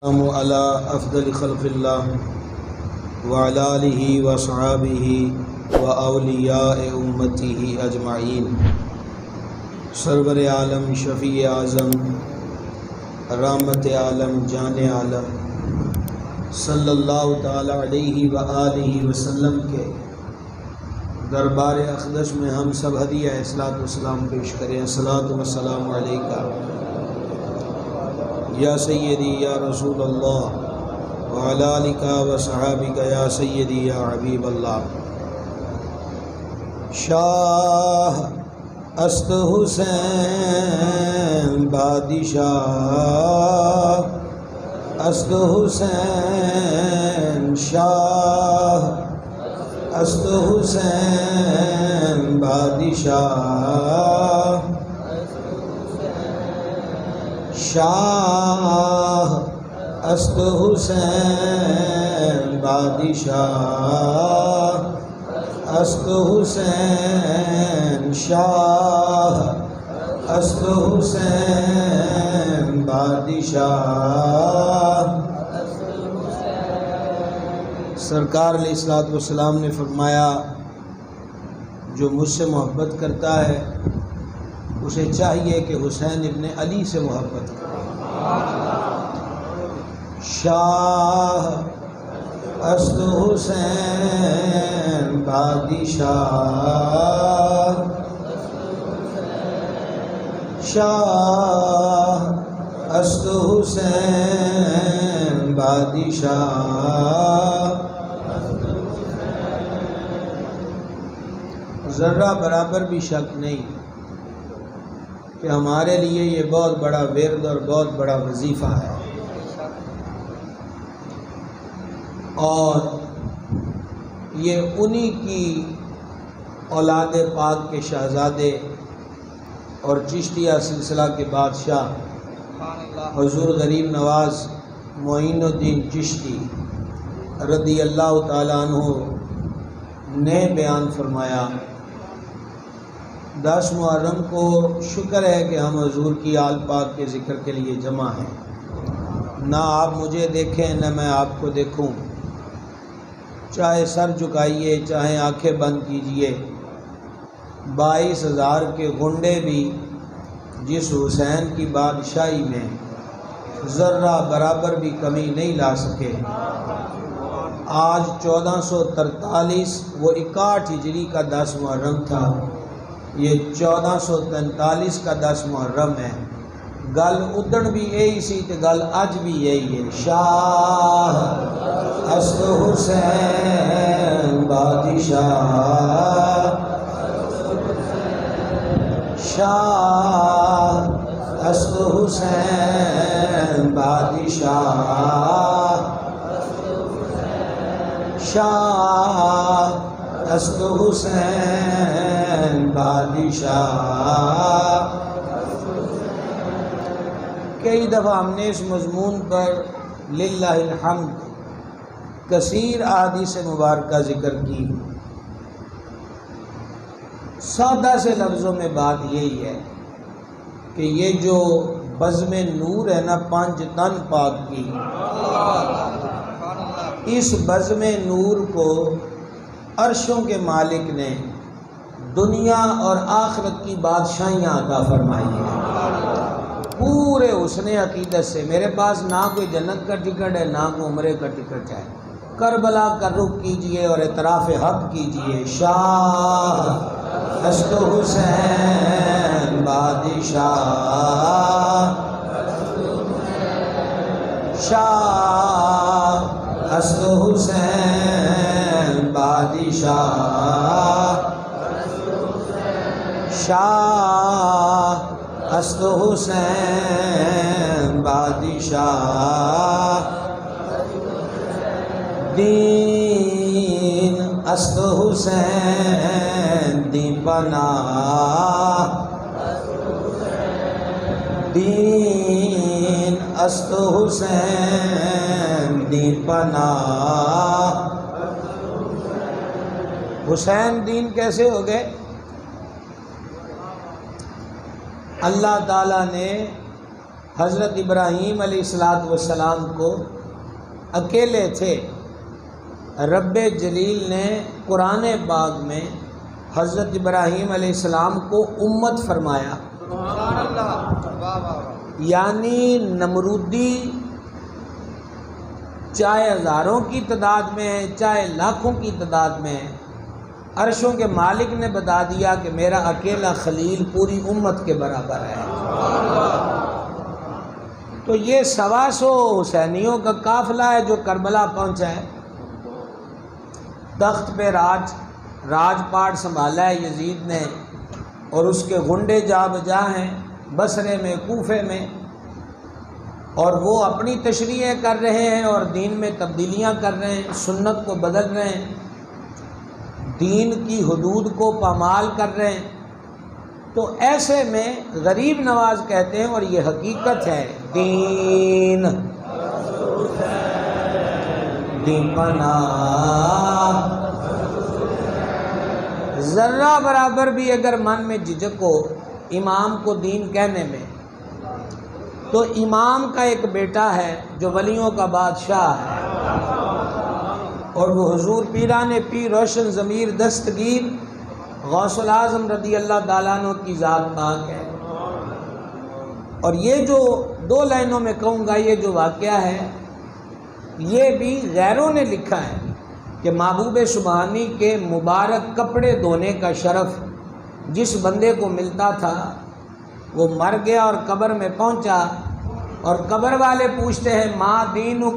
السلام علی افضل خلق اللہ وعلی آلہ وصحابہ واولیاء امتہ اجمعین۔ سرور عالم شفیع اعظم رحمت عالم جان عالم صلی اللہ تعالی علیہ وآلہ وسلم کے دربار اقدس میں ہم سب ہدیہ صلاۃ والسلام پیش کریں۔ الصلاۃ والسلام علیکہ یا سیدی یا رسول اللہ وعلی آلک و صحابک یا سیدی یا حبیب اللہ۔ شاہ است حسین بادشاہ است حسین شاہ است حسین بادشاہ شاہ است حسین بادشاہ است حسین شاہ است حسین بادشاہ۔ سرکار علیہ الصلوۃ والسلام نے فرمایا جو مجھ سے محبت کرتا ہے اسے چاہیے کہ حسین ابن علی سے محبت کرے۔ شاہ است حسین بادشاہ شاہ است حسین بادشاہ۔ ذرہ برابر بھی شک نہیں کہ ہمارے لیے یہ بہت بڑا ورد اور بہت بڑا وظیفہ ہے، اور یہ انہی کی اولاد پاک کے شہزادے اور چشتیہ سلسلہ کے بادشاہ حضور غریب نواز معین الدین چشتی رضی اللہ تعالیٰ عنہ نے بیان فرمایا۔ 10 محرم کو شکر ہے کہ ہم حضور کی آل پاک کے ذکر کے لیے جمع ہیں، نہ آپ مجھے دیکھیں نہ میں آپ کو دیکھوں، چاہے سر جھکائیے چاہے آنکھیں بند کیجئے، 22,000 کے غنڈے بھی جس حسین کی بادشاہی میں ذرہ برابر بھی کمی نہیں لا سکے۔ آج 1443 وہ 61 ہجری کا 10 محرم تھا، یہ 1443 کا 10 محرم ہے۔ گل ادھن بھی یہی سی تے گل اج بھی یہی ہے۔ شاہ است حسین بادشاہ شاہ است حسین بادشاہ شاہ است حسین بادشاہ۔ کئی دفعہ ہم نے اس مضمون پر للہ الحمد کثیر احادیث مبارکہ ذکر کی۔ سادہ سے لفظوں میں بات یہی ہے کہ یہ جو بزم نور ہے نا 5 تن پاک کی، اس بزم نور کو عرشوں کے مالک نے دنیا اور آخرت کی بادشاہیاں عطا فرمائی ہیں پورے حسن عقیدت سے۔ میرے پاس نہ کوئی جنت کا ٹکٹ ہے نہ کوئی عمرے کا ٹکٹ ہے، کربلا کا رخ کیجئے اور اعتراف حق کیجئے۔ شاہ است حسین بادشاہ شاہ است حسین بادشاہ شاہ است حسین بادشاہ۔ دین است حسین دی پناہ دین است حسین دی پناہ۔ حسین دین کیسے ہو گئے؟ اللہ تعالیٰ نے حضرت ابراہیم علیہ السلام کو اکیلے تھے، رب جلیل نے قرآن پاک میں حضرت ابراہیم علیہ السلام کو امت فرمایا۔ سبحان اللہ، یعنی نمرودی چاہے ہزاروں کی تعداد میں ہے، چاہے لاکھوں کی تعداد میں ہے، عرشوں کے مالک نے بتا دیا کہ میرا اکیلا خلیل پوری امت کے برابر ہے۔ تو یہ 125 حسینیوں کا قافلہ ہے جو کربلا پہنچا ہے۔ تخت پہ راج پاٹ سنبھالا ہے یزید نے، اور اس کے غنڈے جا بجا ہیں بصرے میں، کوفے میں، اور وہ اپنی تشریحیں کر رہے ہیں اور دین میں تبدیلیاں کر رہے ہیں، سنت کو بدل رہے ہیں، دین کی حدود کو پامال کر رہے ہیں۔ تو ایسے میں غریب نواز کہتے ہیں، اور یہ حقیقت ہے، دین پناہ ذرہ برابر بھی اگر من میں جھجک ہو امام کو دین کہنے میں، تو امام کا ایک بیٹا ہے جو ولیوں کا بادشاہ ہے، اور وہ حضور پیران پیر روشن ضمیر دستگیر غوث الاعظم رضی اللہ تعالیٰ عنہ کی ذات پاک ہے۔ اور یہ جو 2 لائنوں میں کہوں گا، یہ جو واقعہ ہے یہ بھی غیروں نے لکھا ہے کہ محبوب سبحانی کے مبارک کپڑے دھونے کا شرف جس بندے کو ملتا تھا وہ مر گیا اور قبر میں پہنچا، اور قبر والے پوچھتے ہیں ماں دینک،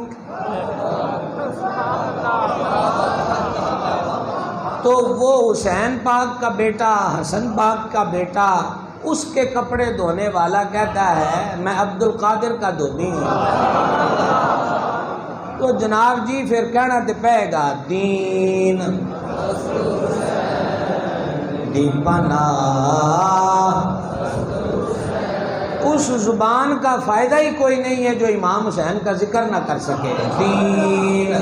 تو وہ حسین پاک کا بیٹا، حسن پاک کا بیٹا، اس کے کپڑے دھونے والا کہتا ہے میں عبد القادر کا دھوبی ہوں۔ تو جناب جی پھر کہنا تو پائے گا دین پناہ، اس زبان کا فائدہ ہی کوئی نہیں ہے جو امام حسین کا ذکر نہ کر سکے۔ دین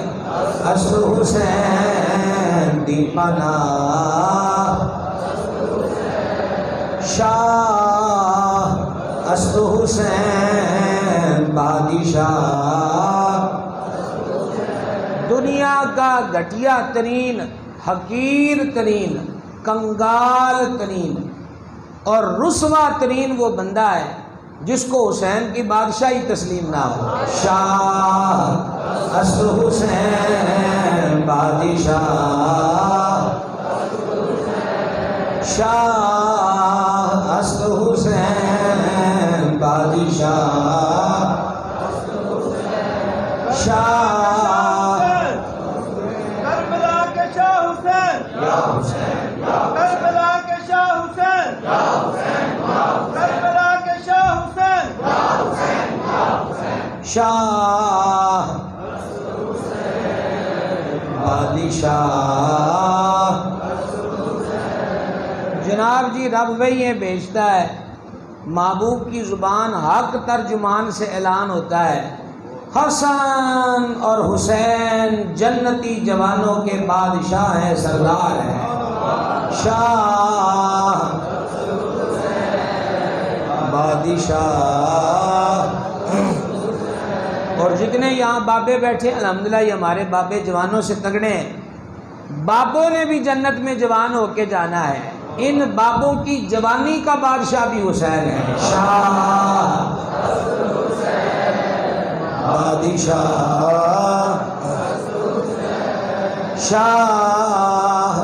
اصل حسین دی پناہ، شاہ اصل حسین بادشاہ، دنیا کا گھٹیا ترین، حقیر ترین، کنگال ترین اور رسوا ترین وہ بندہ ہے جس کو حسین کی بادشاہی تسلیم نہ ہو۔ شاہ اصل حسین بادشاہ، شاہ اصل حسین بادشاہ، شاہ کربلا کے شاہ حسین، کربلا کے شاہ حسین، کربلا کے شاہ حسین، شاہ بادشاہ۔ جناب جی رب وہی بھیجتا ہے، محبوب کی زبان حق ترجمان سے اعلان ہوتا ہے حسن اور حسین جنتی جوانوں کے بادشاہ ہیں، سردار ہیں۔ شاہ بادشاہ، اور جتنے یہاں بابے بیٹھے الحمدللہ یہ ہمارے بابے جوانوں سے تگڑے ہیں، بابوں نے بھی جنت میں جوان ہو کے جانا ہے، ان بابوں کی جوانی کا بادشاہ بھی حسین ہے۔ شاہ بادشاہ، شاہ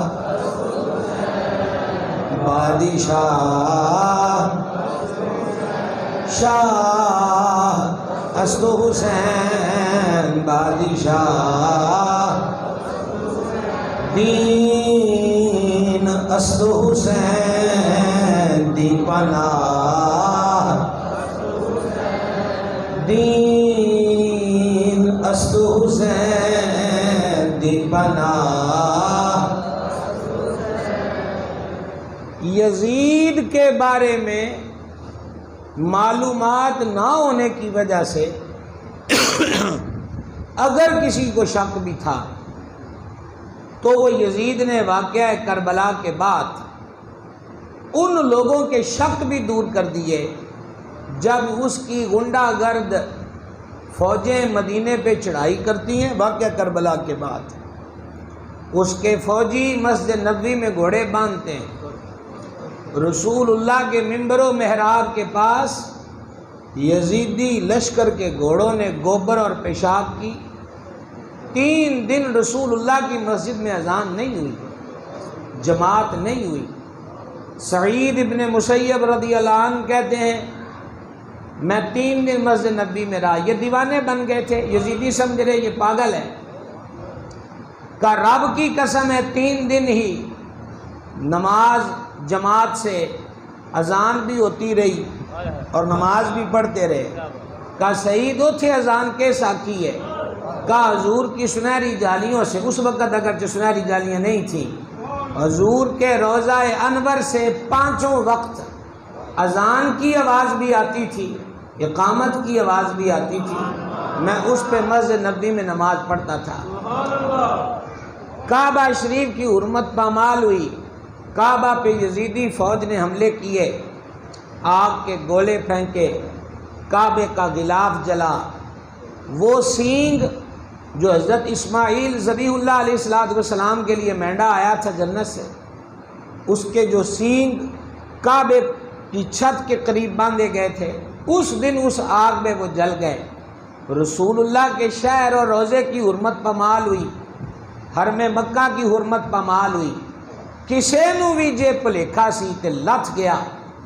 بادشاہ، شاہ اصل حسین بادشاہ، دین اصل حسین دی پناہ، دین اصل حسین دی پناہ۔ یزید کے بارے میں معلومات نہ ہونے کی وجہ سے اگر کسی کو شک بھی تھا تو وہ یزید نے واقعہ کربلا کے بعد ان لوگوں کے شک بھی دور کر دیے جب اس کی غنڈہ گرد فوجیں مدینے پہ چڑھائی کرتی ہیں، واقعہ کربلا کے بعد اس کے فوجی مسجد نبوی میں گھوڑے باندھتے ہیں، رسول اللہ کے منبر و محراب کے پاس یزیدی لشکر کے گھوڑوں نے گوبر اور پیشاب کی۔ 3 دن رسول اللہ کی مسجد میں اذان نہیں ہوئی، جماعت نہیں ہوئی۔ سعید ابن مسیب رضی اللہ عنہ کہتے ہیں میں 3 دن مسجد نبی میں رہا، یہ دیوانے بن گئے تھے، یزیدی سمجھ رہے یہ پاگل ہے، کہ رب کی قسم ہے 3 دن ہی نماز جماعت سے اذان بھی ہوتی رہی اور نماز بھی پڑھتے رہے۔ کہ سعید اتھے اذان کے ساکھی ہے، کہ حضور کی سنہری جالیوں سے، اس وقت اگرچہ سنہری جالیاں نہیں تھیں، حضور کے روضہ انور سے 5 وقت اذان کی آواز بھی آتی تھی، اقامت کی آواز بھی آتی تھی، میں اس پہ مسجد نبوی میں نماز پڑھتا تھا۔ کعبہ شریف کی حرمت پامال ہوئی، کعبہ پہ یزیدی فوج نے حملے کیے، آگ کے گولے پھینکے، کعبے کا غلاف جلا، وہ سینگ جو حضرت اسماعیل ذبیح اللہ علیہ السلام کے لیے مینڈا آیا تھا جنت سے، اس کے جو سینگ کعبے کی چھت کے قریب باندھے گئے تھے، اس دن اس آگ میں وہ جل گئے۔ رسول اللہ کے شہر اور روضے کی حرمت پامال ہوئی، حرم مکہ کی حرمت پامال ہوئی۔ کسے نو بھی جے پلیکھا سی تے لتھ گیا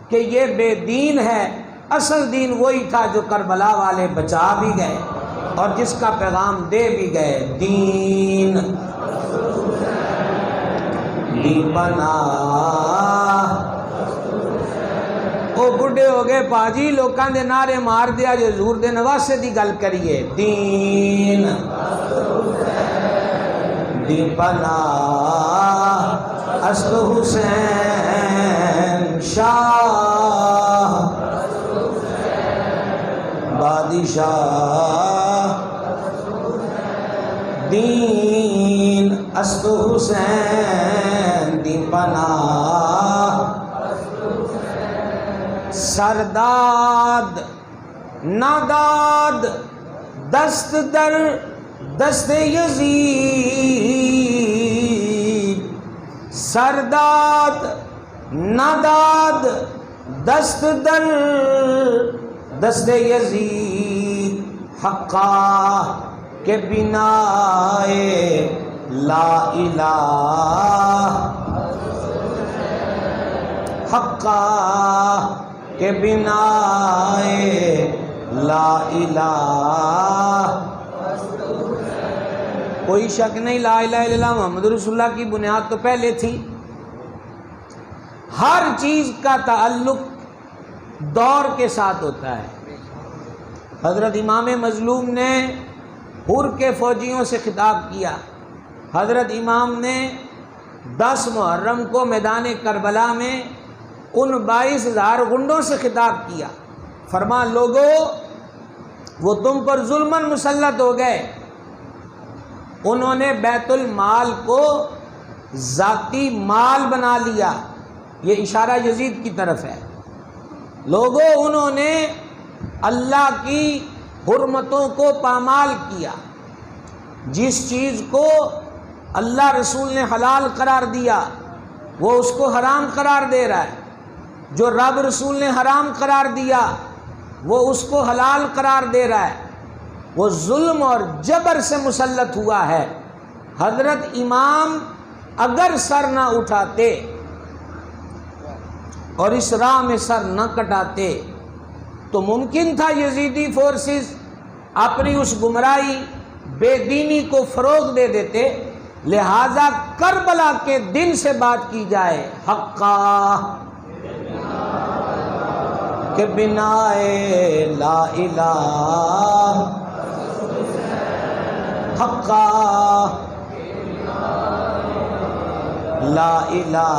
کہ یہ بے دین ہے، اصل دین وہی تھا جو کربلا والے بچا بھی گئے اور جس کا پیغام دے بھی گئے۔ دین دی بنا وہ بڑھے ہو گئے پاجی، لوکاں دے نعرے مار دیا جو حضور دے نواسے دی گل کریے۔ دین دی بنا اصل حسین شاہ بادشاہ، دین اصل حسین دی پناہ، سرداد ناداد دست در دست یزید، سرداد ناداد دست در دست یزید، حقا کے بنا لا الہ، حقا کے بنا لا الہ۔ کوئی شک نہیں، لا الہ الا اللہ محمد رسول اللہ کی بنیاد تو پہلے تھی۔ ہر چیز کا تعلق دور کے ساتھ ہوتا ہے۔ حضرت امام مظلوم نے حر کے فوجیوں سے خطاب کیا، حضرت امام نے 10 محرم کو میدان کربلا میں ان 22,000 غنڈوں سے خطاب کیا، فرما لوگو وہ تم پر ظلماً مسلط ہو گئے، انہوں نے بیت المال کو ذاتی مال بنا لیا، یہ اشارہ یزید کی طرف ہے۔ لوگوں انہوں نے اللہ کی حرمتوں کو پامال کیا، جس چیز کو اللہ رسول نے حلال قرار دیا وہ اس کو حرام قرار دے رہا ہے، جو رب رسول نے حرام قرار دیا وہ اس کو حلال قرار دے رہا ہے، وہ ظلم اور جبر سے مسلط ہوا ہے۔ حضرت امام اگر سر نہ اٹھاتے اور اس راہ میں سر نہ کٹاتے تو ممکن تھا یزیدی فورسز اپنی اس گمراہی بے دینی کو فروغ دے دیتے، لہذا کربلا کے دن سے بات کی جائے، حقا کے بنا لا الہ، حقا لا الہ۔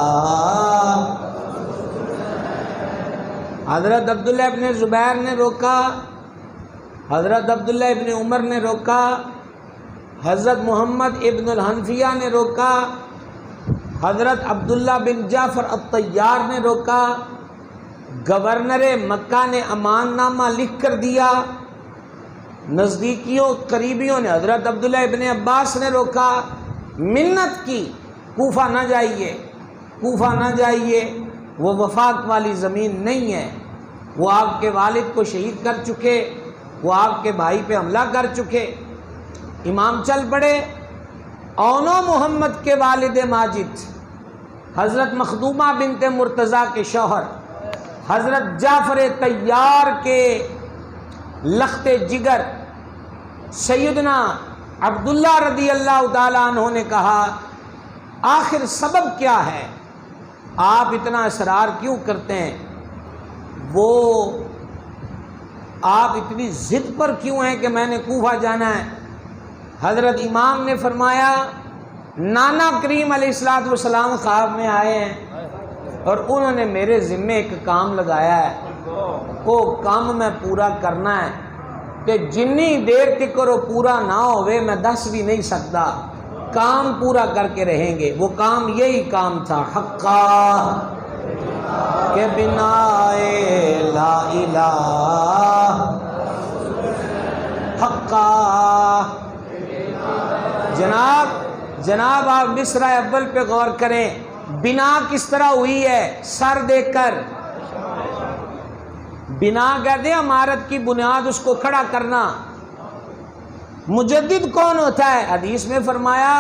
حضرت عبداللہ ابن زبیر نے روکا، حضرت عبداللہ ابن عمر نے روکا، حضرت محمد ابن الحنفیہ نے روکا، حضرت عبداللہ بن جعفر الطیار نے روکا، گورنر مکہ نے امان نامہ لکھ کر دیا، نزدیکیوں قریبیوں نے، حضرت عبداللہ ابن عباس نے روکا، منت کی کوفہ نہ جائیے، کوفہ نہ جائیے، وہ وفاق والی زمین نہیں ہے، وہ آپ کے والد کو شہید کر چکے، وہ آپ کے بھائی پہ حملہ کر چکے۔ امام چل پڑے، اونو محمد کے والد ماجد حضرت مخدومہ بنت مرتضیٰ کے شوہر حضرت جعفر طیار کے لخت جگر سیدنا عبداللہ رضی اللہ تعالیٰ عنہ نے کہا آخر سبب کیا ہے، آپ اتنا اصرار کیوں کرتے ہیں، وہ آپ اتنی ضد پر کیوں ہیں کہ میں نے کوفہ جانا ہے؟ حضرت امام نے فرمایا نانا کریم علیہ السلام خواب میں آئے ہیں اور انہوں نے میرے ذمے ایک کام لگایا ہے، وہ کام میں پورا کرنا ہے کہ جنی دیر تک وہ پورا نہ ہوئے میں دس بھی نہیں سکتا، کام پورا کر کے رہیں گے۔ وہ کام یہی کام تھا، حقا کے بنا لا الہ حقا۔ جناب آپ مصرع اول پہ غور کریں، بنا کس طرح ہوئی ہے، سر دے کر۔ بنا کہتے ہیں عمارت کی بنیاد، اس کو کھڑا کرنا۔ مجدد کون ہوتا ہے؟ حدیث میں فرمایا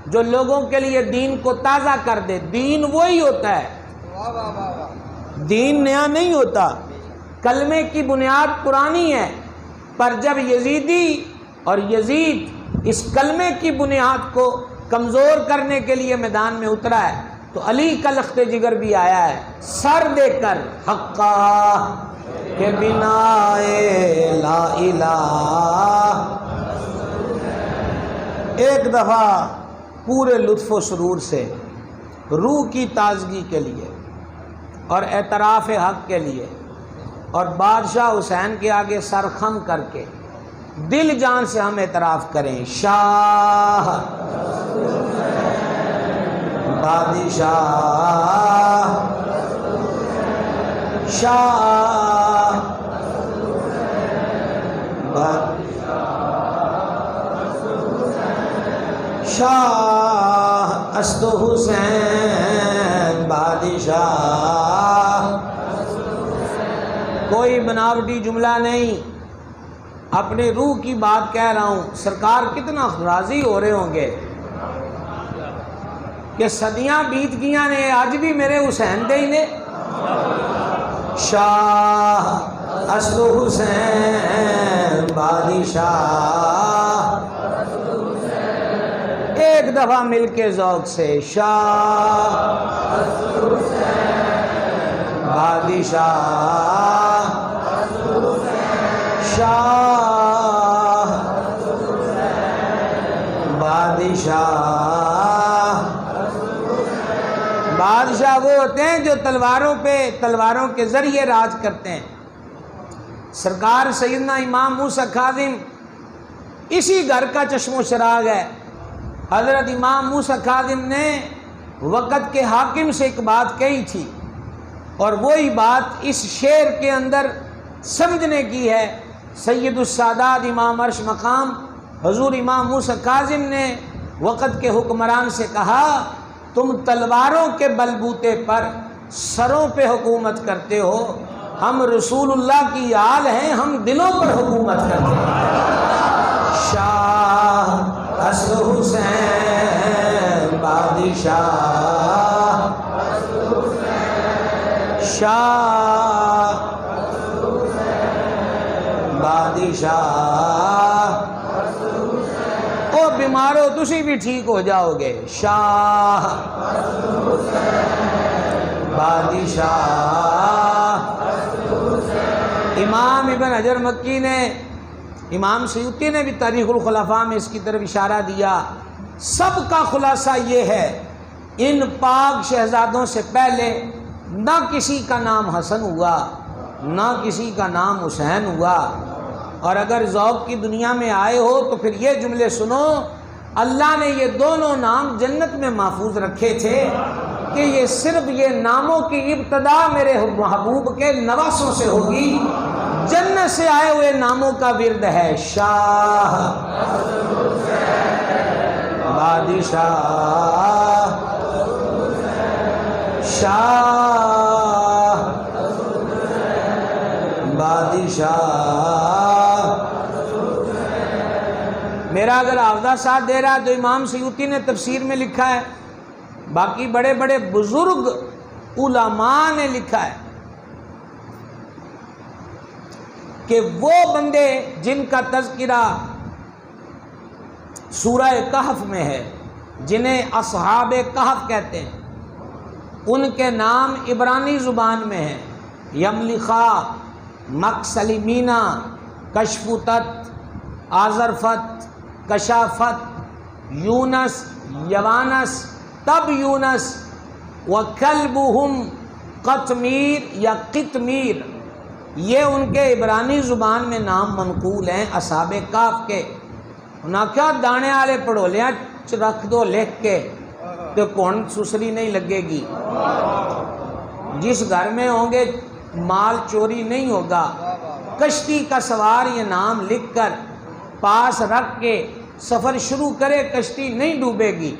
جو لوگوں کے لیے دین کو تازہ کر دے، دین وہی ہوتا ہے، دین نیا نہیں ہوتا۔ کلمے کی بنیاد پرانی ہے، پر جب یزیدی اور یزید اس کلمے کی بنیاد کو کمزور کرنے کے لیے میدان میں اترا ہے تو علی کا لخت جگر بھی آیا ہے سر دے کر، حقا کے بنا لا الہ۔ ایک دفعہ پورے لطف و سرور سے روح کی تازگی کے لیے اور اعتراف حق کے لیے اور بادشاہ حسین کے آگے سر خم کر کے دل جان سے ہم اعتراف کریں، شاہ بادشاہ شاہ شاہ اسد حسین بادشاہ، کوئی بناوٹی جملہ نہیں، اپنی روح کی بات کہہ رہا ہوں۔ سرکار کتنا راضی ہو رہے ہوں گے کہ صدیاں بیت گیاں نے، آج بھی میرے حسین دے ہی نے۔ شاہ اسد حسین بادشاہ، ایک دفعہ مل کے ذوق سے شاہ بادشاہ شاہ بادشاہ۔ بادشاہ وہ ہوتے ہیں جو تلواروں کے ذریعے راج کرتے ہیں۔ سرکار سیدنا امام موسیٰ کاظم اسی گھر کا چشم و چراغ ہے۔ حضرت امام موسیٰ کاظم نے وقت کے حاکم سے ایک بات کہی تھی اور وہی بات اس شعر کے اندر سمجھنے کی ہے۔ سید السادات امام عرش مقام حضور امام موسیٰ کاظم نے وقت کے حکمران سے کہا تم تلواروں کے بلبوتے پر سروں پہ حکومت کرتے ہو، ہم رسول اللہ کی آل ہیں، ہم دلوں پر حکومت کرتے ہیں۔ شاہ اسد حسین بادشاہ شاہ بادشاہ۔ او بیمارو تسی بھی ٹھیک ہو جاؤ گے، شاہ بادشاہ۔ امام ابن حجر مکی نے، امام سیوطی نے بھی تاریخ الخلفاء میں اس کی طرف اشارہ دیا۔ سب کا خلاصہ یہ ہے ان پاک شہزادوں سے پہلے نہ کسی کا نام حسن ہوا نہ کسی کا نام حسین ہوا، اور اگر ذوق کی دنیا میں آئے ہو تو پھر یہ جملے سنو، اللہ نے یہ دونوں نام جنت میں محفوظ رکھے تھے کہ یہ صرف یہ ناموں کی ابتدا میرے محبوب کے نواسوں سے ہوگی. جنت سے آئے ہوئے ناموں کا ورد ہے شاہ، بادشاہ، شاہ، بادشاہ. میرا اگر حافظہ ساتھ دے رہا ہے تو امام سیوطی نے تفسیر میں لکھا ہے، باقی بڑے بڑے بزرگ علماء نے لکھا ہے کہ وہ بندے جن کا تذکرہ سورہ کہف میں ہے، جنہیں اصحاب کہف کہتے ہیں، ان کے نام عبرانی زبان میں ہیں: یملخا، مکسلیمینا، کشفتت، آزرفت، کشافت، یونس، یوانس، تب یونس، وکلبہم قطمیر یا قطمیر. یہ ان کے عبرانی زبان میں نام منقول ہیں اصحاب کہف کے. انہاں کیا دانے والے پڑولیاں رکھ دو لکھ کے تو کون سسری نہیں لگے گی. جس گھر میں ہوں گے مال چوری نہیں ہوگا. کشتی کا سوار یہ نام لکھ کر پاس رکھ کے سفر شروع کرے، کشتی نہیں ڈوبے گی.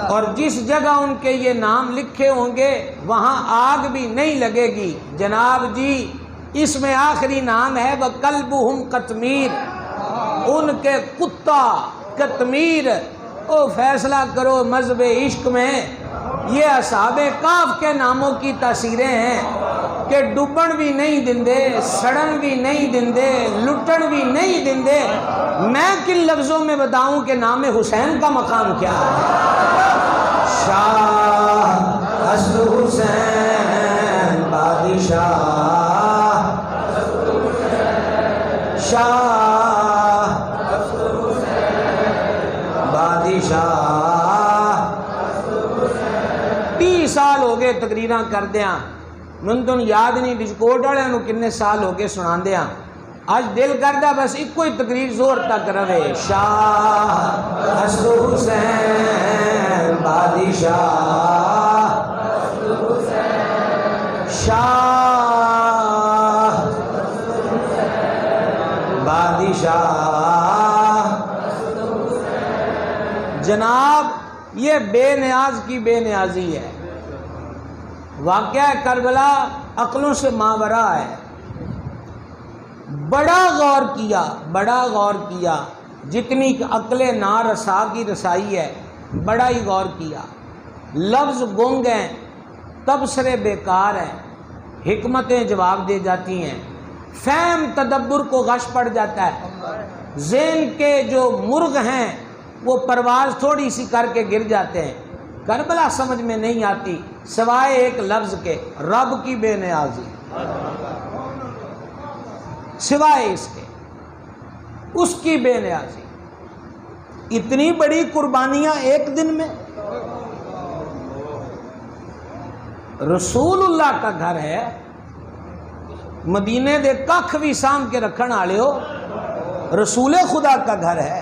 اور جس جگہ ان کے یہ نام لکھے ہوں گے وہاں آگ بھی نہیں لگے گی. جناب جی اس میں آخری نام ہے وَقَلْبُهُمْ قَطْمِير، ان کے کتا قطمیر. او فیصلہ کرو مذہب عشق میں. یہ اصحاب کہف کے ناموں کی تاثیریں ہیں کہ ڈبن بھی نہیں دندے، سڑن بھی نہیں دندے، لٹن بھی نہیں دندے. میں کن لفظوں میں بتاؤں کہ نام حسین کا مقام کیا ہے. شاہ حسن حسین بادشاہ، شاہ بادشاہ. 30 سال ہو گئے تقریراں کردیاں، من تو یاد نہیں ڈجکوٹ والے نو کنے سال ہو گئے سناندیاں. آج دل کردہ بس ایک کوئی تقریر زور تک رہے. شاہ حسن حسین بادشاہ، شاہ بادشاہ. جناب یہ بے نیاز کی بے نیازی ہے. واقعہ کربلا عقلوں سے ماورا ہے. بڑا غور کیا جتنی عقل نارسا کی رسائی ہے، بڑا ہی غور کیا. لفظ گنگ ہیں، تبصرے بیکار ہیں، حکمتیں جواب دے جاتی ہیں، فہم تدبر کو غش پڑ جاتا ہے. ذہن کے جو مرغ ہیں وہ پرواز تھوڑی سی کر کے گر جاتے ہیں. کربلا سمجھ میں نہیں آتی سوائے ایک لفظ کے، رب کی بے نیازی. سوائے اس کے اس کی بے نیازی. اتنی بڑی قربانیاں ایک دن میں. رسول اللہ کا گھر ہے، مدینے دے کخ بھی سام کے رکھن والے ہو. رسول خدا کا گھر ہے.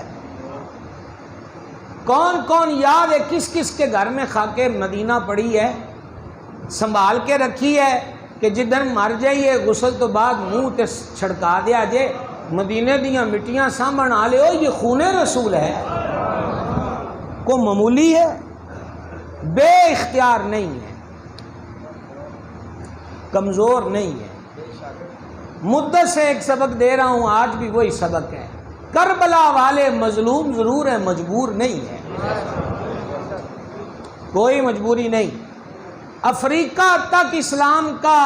کون کون یاد ہے کس کس کے گھر میں خاکے مدینہ پڑی ہے، سنبھال کے رکھی ہے کہ جدھر مر جائیے غسل تو بعد منہ تے چھڑکا دیا جے مدینے دیاں مٹیاں سامن آ لے ہو. یہ خون رسول ہے، کو معمولی ہے، بے اختیار نہیں ہے، کمزور نہیں ہے. مدت سے ایک سبق دے رہا ہوں، آج بھی وہی سبق ہے. کربلا والے مظلوم ضرور ہیں، مجبور نہیں ہے، کوئی مجبوری نہیں. افریقہ تک اسلام کا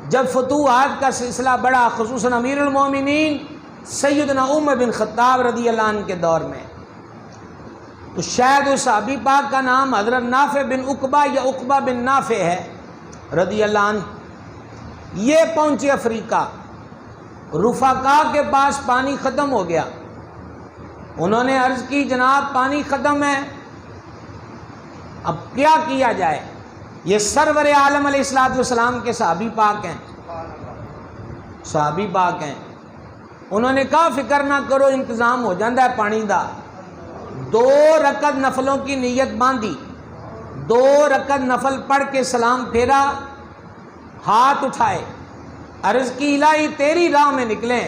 جب فتوحات کا سلسلہ بڑا، خصوصاً امیر المومنین سیدنا عمر بن خطاب رضی اللہ عنہ کے دور میں، تو شاید اس صحابی پاک کا نام حضرت نافع بن عقبہ یا عقبہ بن نافع ہے رضی اللہ عنہ. یہ پہنچے افریقہ. رفقا کے پاس پانی ختم ہو گیا. انہوں نے عرض کی جناب پانی ختم ہے، اب کیا کیا جائے. یہ سرور عالم علیہ السلام کے صحابی پاک ہیں، صحابی پاک ہیں. انہوں نے کہا فکر نہ کرو، انتظام ہو جاندہ ہے پانی دا. 2 رکعت نفلوں کی نیت باندھی، 2 رکعت نفل پڑھ کے سلام پھیرا، ہاتھ اٹھائے، عرض کی الہی تیری راہ میں نکلے،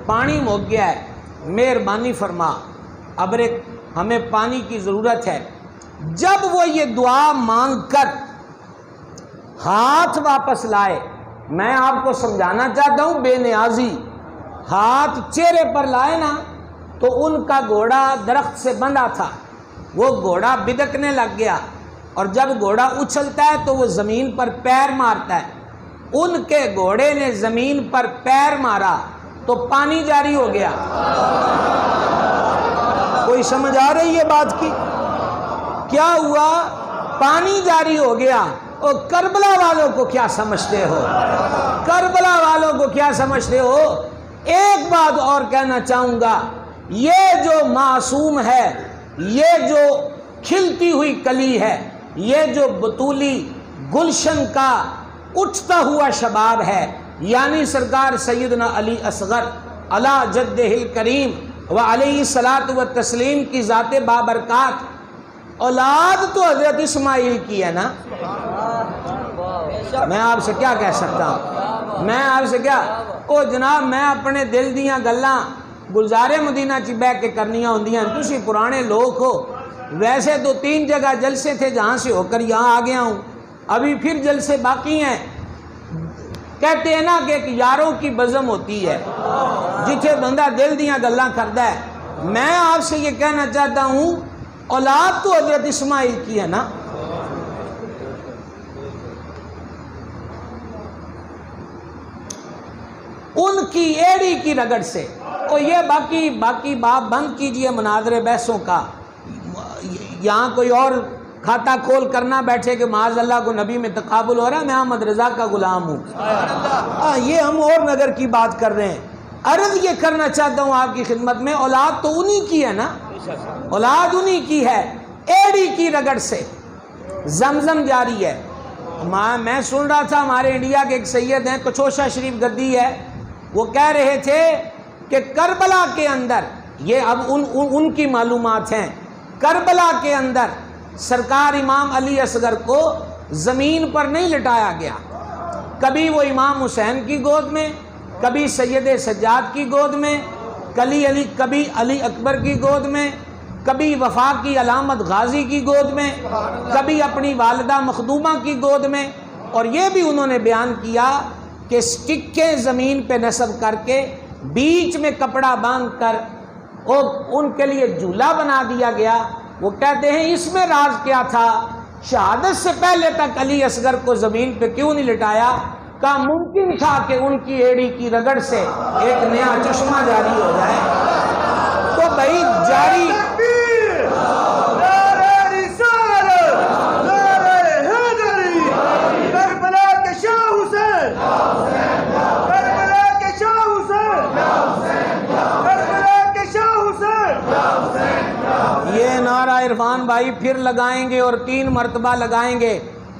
پانی مک گیا ہے، مہربانی فرما، ابرے ہمیں پانی کی ضرورت ہے۔ جب وہ یہ دعا مانگ کر ہاتھ واپس لائے، میں آپ کو سمجھانا چاہتا ہوں بے نیازی، ہاتھ چہرے پر لائے نا تو ان کا گھوڑا درخت سے بندھا تھا، وہ گھوڑا بدکنے لگ گیا، اور جب گھوڑا اچھلتا ہے تو وہ زمین پر پیر مارتا ہے، ان کے گھوڑے نے زمین پر پیر مارا تو پانی جاری ہو گیا۔ کوئی سمجھ آ رہی ہے بات کی؟ کیا ہوا؟ پانی جاری ہو گیا۔ اور کربلا والوں کو کیا سمجھتے ہو؟ کربلا والوں کو کیا سمجھتے ہو؟ ایک بات اور کہنا چاہوں گا، یہ جو معصوم ہے، یہ جو کھلتی ہوئی کلی ہے، یہ جو بطولی گلشن کا اٹھتا ہوا شباب ہے، یعنی سرکار سیدنا علی اصغر علی جدہ الکریم و علیہ الصلاۃ والتسلیم کی ذات بابرکات، اولاد تو حضرت اسماعیل کی ہے نا۔ میں آپ سے کیا کہہ سکتا ہوں؟ میں آپ سے کیا او جناب، میں اپنے دل دیاں گلاں گلزارے مدینہ چ بہ کے کرنیاں ہوندیاں، تسی پرانے لوگ ہو، ویسے تو 3 جگہ جلسے تھے جہاں سے ہو کر یہاں آ گیا ہوں، ابھی پھر جلسے باقی ہیں۔ کہتے ہیں نا کہ ایک یاروں کی بزم ہوتی ہے جتھے بندہ دل دیاں گلاں کردا ہے۔ میں آپ سے یہ کہنا چاہتا ہوں، اولاد تو حضرت اسماعیل کی ہے نا۔ ان کی ایڑی کی رگڑ سے، اور یہ باقی باب بند کیجئے مناظرے بحثوں کا، یہاں کوئی اور کھاتا کھول کرنا بیٹھے کہ معاذ اللہ کو نبی میں تقابل ہو رہا ہے، میں احمد رضا کا غلام ہوں، یہ ہم اور نگر کی بات کر رہے ہیں۔ عرض یہ کرنا چاہتا ہوں آپ کی خدمت میں، اولاد تو انہی کی ہے نا، اولاد انہی کی ہے، ایڑی کی رگڑ سے زمزم جاری ہے۔ میں سن رہا تھا ہمارے انڈیا کے ایک سید ہیں، کچھوشا شریف گدی ہے، وہ کہہ رہے تھے کہ کربلا کے اندر، یہ اب ان کی معلومات ہیں، کربلا کے اندر سرکار امام علی اصغر کو زمین پر نہیں لٹایا گیا، کبھی وہ امام حسین کی گود میں، کبھی سید سجاد کی گود میں، کبھی علی اکبر کی گود میں، کبھی وفا کی علامت غازی کی گود میں، کبھی اپنی والدہ مخدومہ کی گود میں، اور یہ بھی انہوں نے بیان کیا کہ سٹکیں زمین پہ نصب کر کے بیچ میں کپڑا باندھ کر ان کے لیے جھولا بنا دیا گیا۔ وہ کہتے ہیں اس میں راز کیا تھا، شہادت سے پہلے تک علی اصغر کو زمین پہ کیوں نہیں لٹایا؟ کہا ممکن تھا کہ ان کی ایڑی کی رگڑ سے ایک نیا چشمہ جاری ہو جائے۔ تو بھائی جاری عرفان بھائی پھر لگائیں گے اور 3 مرتبہ لگائیں گے،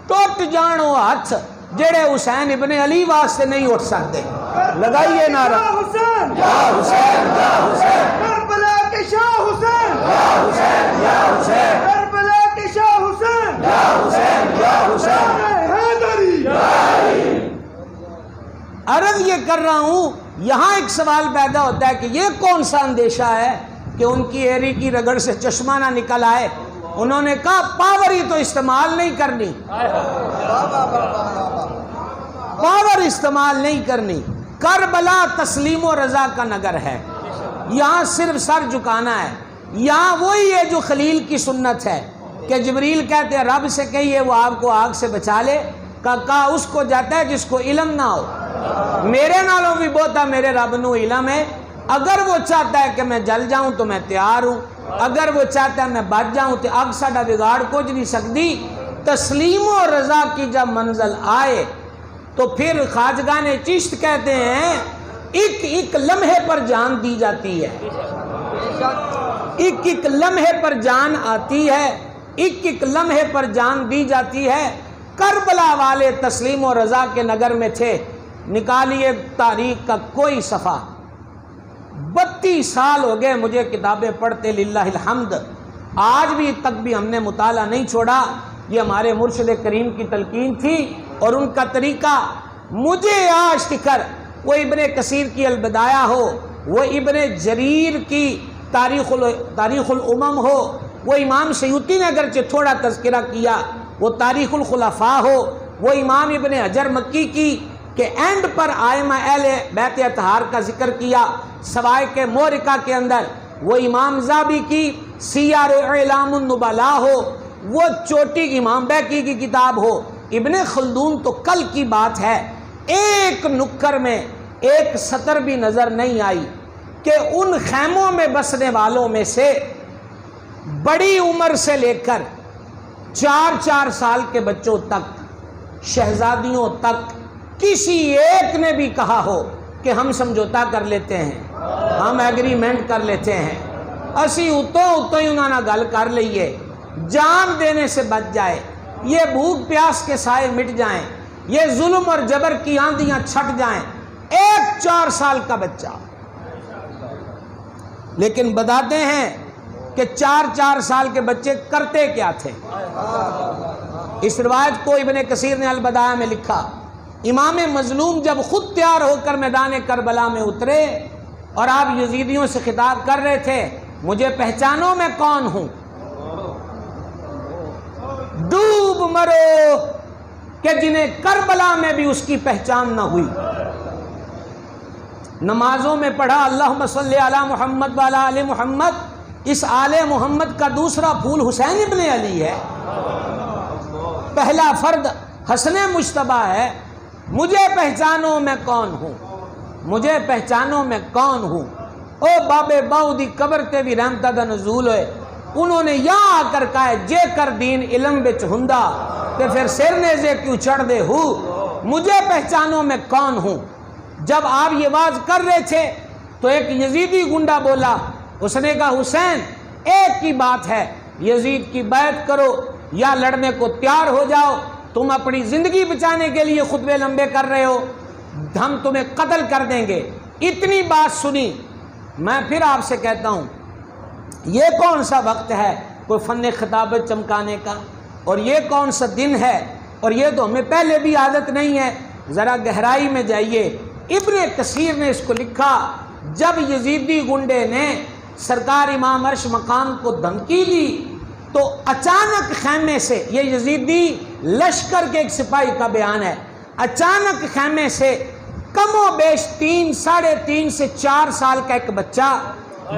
ٹوٹ جانو ہاتھ جڑے حسین ابن علی واسطے نہیں اٹھ سکتے۔ لگائیے نعرہ یا حسین یا حسین، کربلا کے شاہ حسین، یا حسین یا حسین، کربلا کے شاہ حسین، یا حسین یا حسین۔ عرض یہ کر رہا ہوں، یہاں ایک سوال پیدا ہوتا ہے کہ یہ کون سا اندیشہ ہے کہ ان کی ایڑی کی رگڑ سے چشمہ نہ نکل آئے؟ انہوں نے کہا پاور ہی تو استعمال نہیں کرنی، پاور استعمال نہیں کرنی۔ کربلا تسلیم و رضا کا نگر ہے، یہاں صرف سر جھکانا ہے۔ یہاں وہی ہے جو خلیل کی سنت ہے کہ جبریل کہتے ہیں رب سے کہیے وہ آپ کو آگ سے بچا لے، کہا اس کو جاتا ہے جس کو علم نہ ہو، میرے نالوں بھی بہتا میرے رب نو علم ہے۔ اگر وہ چاہتا ہے کہ میں جل جاؤں تو میں تیار ہوں، اگر وہ چاہتا ہے میں بچ جاؤں تو اب ساڈا بگاڑ کچھ نہیں سکتی۔ تسلیم و رضا کی جب منزل آئے تو پھر خواجگان چشت کہتے ہیں ایک ایک لمحے پر جان دی جاتی ہے، ایک ایک لمحے پر جان آتی ہے، ایک ایک لمحے پر جان دی جاتی ہے۔ کربلا والے تسلیم و رضا کے نگر میں تھے، نکالیے تاریخ کا کوئی صفحہ، 32 سال ہو گئے مجھے کتابیں پڑھتے، للہ الحمد، آج بھی تک بھی ہم نے مطالعہ نہیں چھوڑا۔ یہ ہمارے مرشد کریم کی تلقین تھی اور ان کا طریقہ مجھے آج تکر، وہ ابن کثیر کی البدایہ ہو، وہ ابن جریر کی تاریخ الامم ہو، وہ امام سیوطی نے اگرچہ تھوڑا تذکرہ کیا، وہ تاریخ الخلفاء ہو، وہ امام ابن حجر مکی کی کہ اینڈ پر ائمہ اہل بیت اطہار کا ذکر کیا، سوائق مورکہ کے اندر وہ امام ذہبی کی سیار اعلام النبلاء ہو، وہ چوٹی امام بیہقی کی کتاب ہو، ابن خلدون تو کل کی بات ہے، ایک نکر میں ایک سطر بھی نظر نہیں آئی کہ ان خیموں میں بسنے والوں میں سے بڑی عمر سے لے کر 4 سال کے بچوں تک، شہزادیوں تک، کسی ایک نے بھی کہا ہو کہ ہم سمجھوتا کر لیتے ہیں، ہم ایگریمنٹ کر لیتے ہیں، اسی اتوں ہی انہوں نے گل کر لئیے، جان دینے سے بچ جائے، یہ بھوک پیاس کے سائے مٹ جائیں، یہ ظلم اور جبر کی آندیاں چھٹ جائیں، ایک 4 سال کا بچہ۔ لیکن بتاتے ہیں کہ 4 سال کے بچے کرتے کیا تھے۔ اس روایت کو ابن کثیر نے البدایہ میں لکھا، امام مظلوم جب خود تیار ہو کر میدان کربلا میں اترے اور آپ یزیدیوں سے خطاب کر رہے تھے، مجھے پہچانو میں کون ہوں، ڈوب مرو کہ جنہیں کربلا میں بھی اس کی پہچان نہ ہوئی۔ نمازوں میں پڑھا اللہم صلی علی محمد وعلی آل محمد، اس آل محمد کا دوسرا پھول حسین ابن علی ہے، پہلا فرد حسن مجتبیٰ ہے۔ مجھے پہچانو میں کون ہوں، مجھے پہچانو میں کون ہوں۔ او بابے باؤ دی قبر تے بھی رحمتہ دا نزول ہوئے، انہوں نے یہاں آ کر کہا ہے جے کر دین علم بچ ہندا تے پھر سر نیزے کیوں چڑھ دے ہو، مجھے پہچانو میں کون ہوں۔ جب آپ یہ واز کر رہے تھے تو ایک یزیدی گنڈا بولا، اس نے کہا حسین ایک کی بات ہے، یزید کی بیعت کرو یا لڑنے کو تیار ہو جاؤ، تم اپنی زندگی بچانے کے لیے خطبے لمبے کر رہے ہو، ہم تمہیں قتل کر دیں گے۔ اتنی بات سنی، میں پھر آپ سے کہتا ہوں یہ کون سا وقت ہے کوئی فن خطابت چمکانے کا، اور یہ کون سا دن ہے، اور یہ تو ہمیں پہلے بھی عادت نہیں ہے۔ ذرا گہرائی میں جائیے، ابن کثیر نے اس کو لکھا، جب یزیدی گنڈے نے سرکار امام عرش مقام کو دھمکی دی تو اچانک خیمے سے، یہ یزیدی لشکر کے ایک سپاہی کا بیان ہے، اچانک خیمے سے کم و بیش 3 ساڑھے 3 سے 4 سال کا ایک بچہ،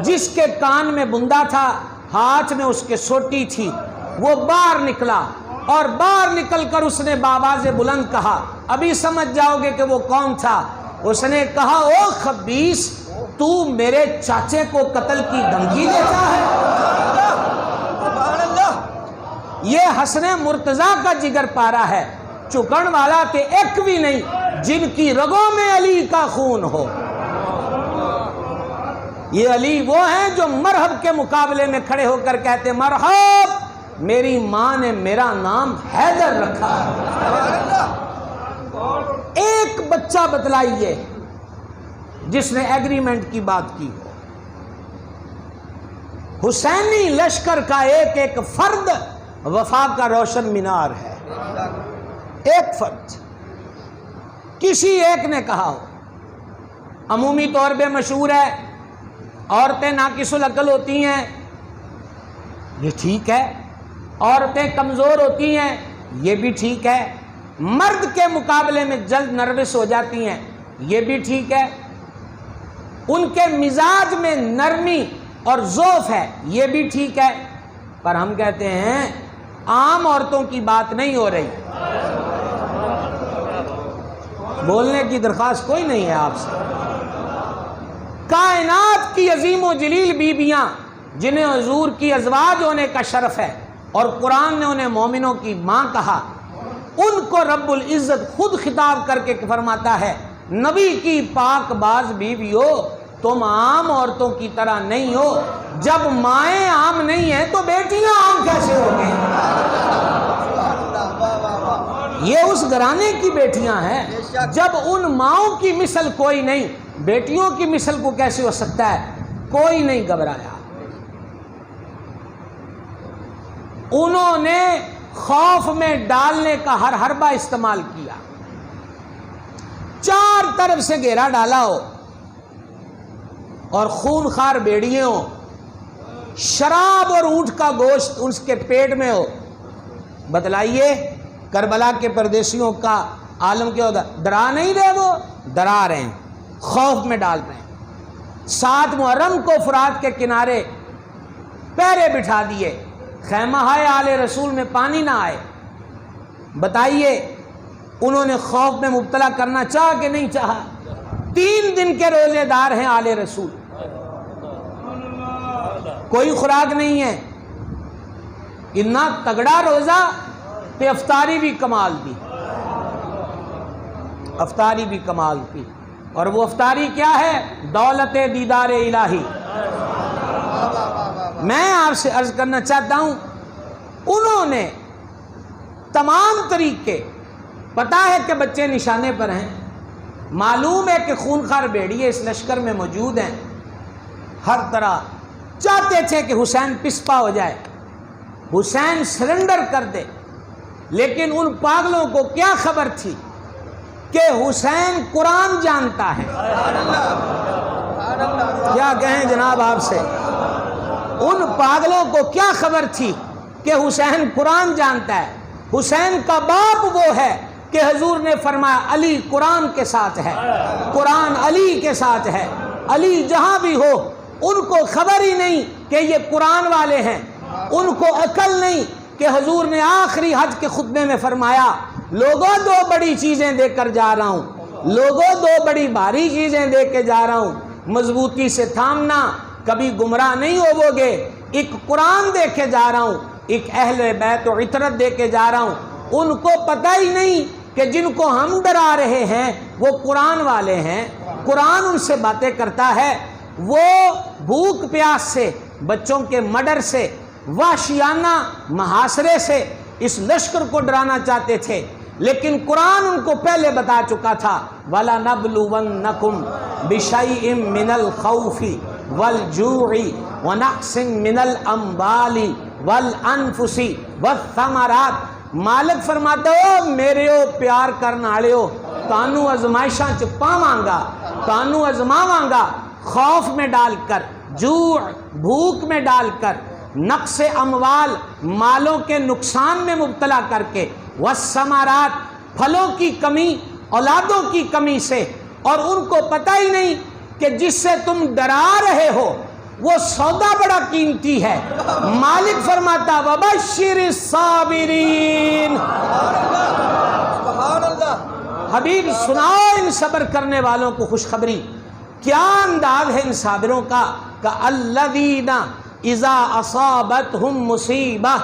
جس کے کان میں بندہ تھا، ہاتھ میں اس کے سوٹی تھی، وہ باہر نکلا، اور باہر نکل کر اس نے بآواز بلند کہا، ابھی سمجھ جاؤ گے کہ وہ کون تھا۔ اس نے کہا او خبیث، تو میرے چاچے کو قتل کی دھمکی دیتا ہے۔ یہ حسن مرتضیٰ کا جگر پارا ہے، چکن والا تے ایک بھی نہیں جن کی رگوں میں علی کا خون ہو۔ یہ علی وہ ہیں جو مرحب کے مقابلے میں کھڑے ہو کر کہتے مرحب، میری ماں نے میرا نام حیدر رکھا ہے۔ ایک بچہ بتلائیے جس نے ایگریمنٹ کی بات کی ہو۔ حسینی لشکر کا ایک ایک فرد وفا کا روشن مینار ہے، ایک فرد، کسی ایک نے کہا ہو۔ عمومی طور پہ مشہور ہے عورتیں ناقص العقل ہوتی ہیں، یہ ٹھیک ہے، عورتیں کمزور ہوتی ہیں، یہ بھی ٹھیک ہے، مرد کے مقابلے میں جلد نروس ہو جاتی ہیں، یہ بھی ٹھیک ہے، ان کے مزاج میں نرمی اور ذوف ہے، یہ بھی ٹھیک ہے، پر ہم کہتے ہیں عام عورتوں کی بات نہیں ہو رہی۔ بولنے کی درخواست کوئی نہیں ہے آپ سے۔ کائنات کی عظیم و جلیل بیویاں جنہیں حضور کی ازواج ہونے کا شرف ہے، اور قرآن نے انہیں مومنوں کی ماں کہا، ان کو رب العزت خود خطاب کر کے فرماتا ہے نبی کی پاک باز بیویو، تم عام عورتوں کی طرح نہیں ہو۔ جب مائیں عام نہیں ہیں تو بیٹیاں عام کیسے ہو گئی؟ یہ اس گھرانے کی بیٹیاں ہیں، جب ان ماؤں کی مثل کوئی نہیں، بیٹیوں کی مثل کو کیسے ہو سکتا ہے؟ کوئی نہیں گھبرایا. انہوں نے خوف میں ڈالنے کا ہر حربہ استعمال کیا. چار طرف سے گھیرا ڈالا ہو اور خون خار بھیڑیے ہو, شراب اور اونٹ کا گوشت اس کے پیٹ میں ہو. بتلائیے کربلا کے پردیسیوں کا عالم کیا ہوگا؟ ڈرا نہیں رہے, وہ ڈرا رہے ہیں, خوف میں ڈال رہے ہیں. 7 محرم کو فرات کے کنارے پہرے بٹھا دیے, خیمہ آل رسول میں پانی نہ آئے. بتائیے انہوں نے خوف میں مبتلا کرنا چاہا کہ نہیں چاہا؟ 3 دن کے روزے دار ہیں آل رسول, کوئی خوراک نہیں ہے. اتنا تگڑا روزہ کہ افطاری بھی کمال دی, افطاری بھی کمال کی. اور وہ افطاری کیا ہے؟ دولت دیدار الہی. میں آپ سے عرض کرنا چاہتا ہوں, انہوں نے تمام طریقے, پتا ہے کہ بچے نشانے پر ہیں, معلوم ہے کہ خونخوار بھیڑیے اس لشکر میں موجود ہیں, ہر طرح چاہتے تھے کہ حسین پسپا ہو جائے, حسین سرنڈر کر دے. لیکن ان پاگلوں کو کیا خبر تھی کہ حسین قرآن جانتا ہے. کیا کہیں جناب آپ سے, ان پاگلوں کو کیا خبر تھی کہ حسین قرآن جانتا ہے. حسین کا باپ وہ ہے کہ حضور نے فرمایا علی قرآن کے ساتھ ہے, قرآن علی کے ساتھ ہے. علی جہاں بھی ہو ان کو خبر ہی نہیں کہ یہ قرآن والے ہیں, ان کو عقل نہیں کہ حضور نے آخری حج کے خطبے میں فرمایا لوگوں 2 بڑی چیزیں دے کر جا رہا ہوں, لوگوں 2 بڑی بھاری چیزیں دے کے جا رہا ہوں, مضبوطی سے تھامنا, کبھی گمراہ نہیں ہوو گے. ایک قرآن دے کے جا رہا ہوں, ایک اہل بیت و عطرت دے کے جا رہا ہوں. ان کو پتہ ہی نہیں کہ جن کو ہم ڈرا رہے ہیں وہ قرآن والے ہیں, قرآن ان سے باتیں کرتا ہے. وہ بھوک پیاس سے, بچوں کے مرڈر سے, وحشیانہ محاصرے سے اس لشکر کو ڈرانا چاہتے تھے, لیکن قرآن ان کو پہلے بتا چکا تھا وَلَنَبْلُوَنَّكُمْ بِشَيْءٍ مِّنَ الْخَوْفِ وَالْجُوعِ وَنَقْصٍ مِّنَ الْأَمْوَالِ وَالْأَنفُسِ وَالثَّمَرَاتِ. مالک فرماتے ہو میرے ہو پیار کرنا آڑے ہو, تانو ازمائشاں چ پاواں گا, تانو ازماواں گا, خوف میں ڈال کر, جوع بھوک میں ڈال کر, نقص اموال مالوں کے نقصان میں مبتلا کر کے, والثمرات پھلوں کی کمی, اولادوں کی کمی سے. اور ان کو پتہ ہی نہیں کہ جس سے تم ڈرا رہے ہو وہ سودا بڑا قیمتی ہے. مالک فرماتا وبشر الصابرین. حبیب سناؤ ان صبر کرنے والوں کو خوشخبری. کیا انداز ہے ان صابروں کا کہ الذین اذا اصابتہم مصیبہ,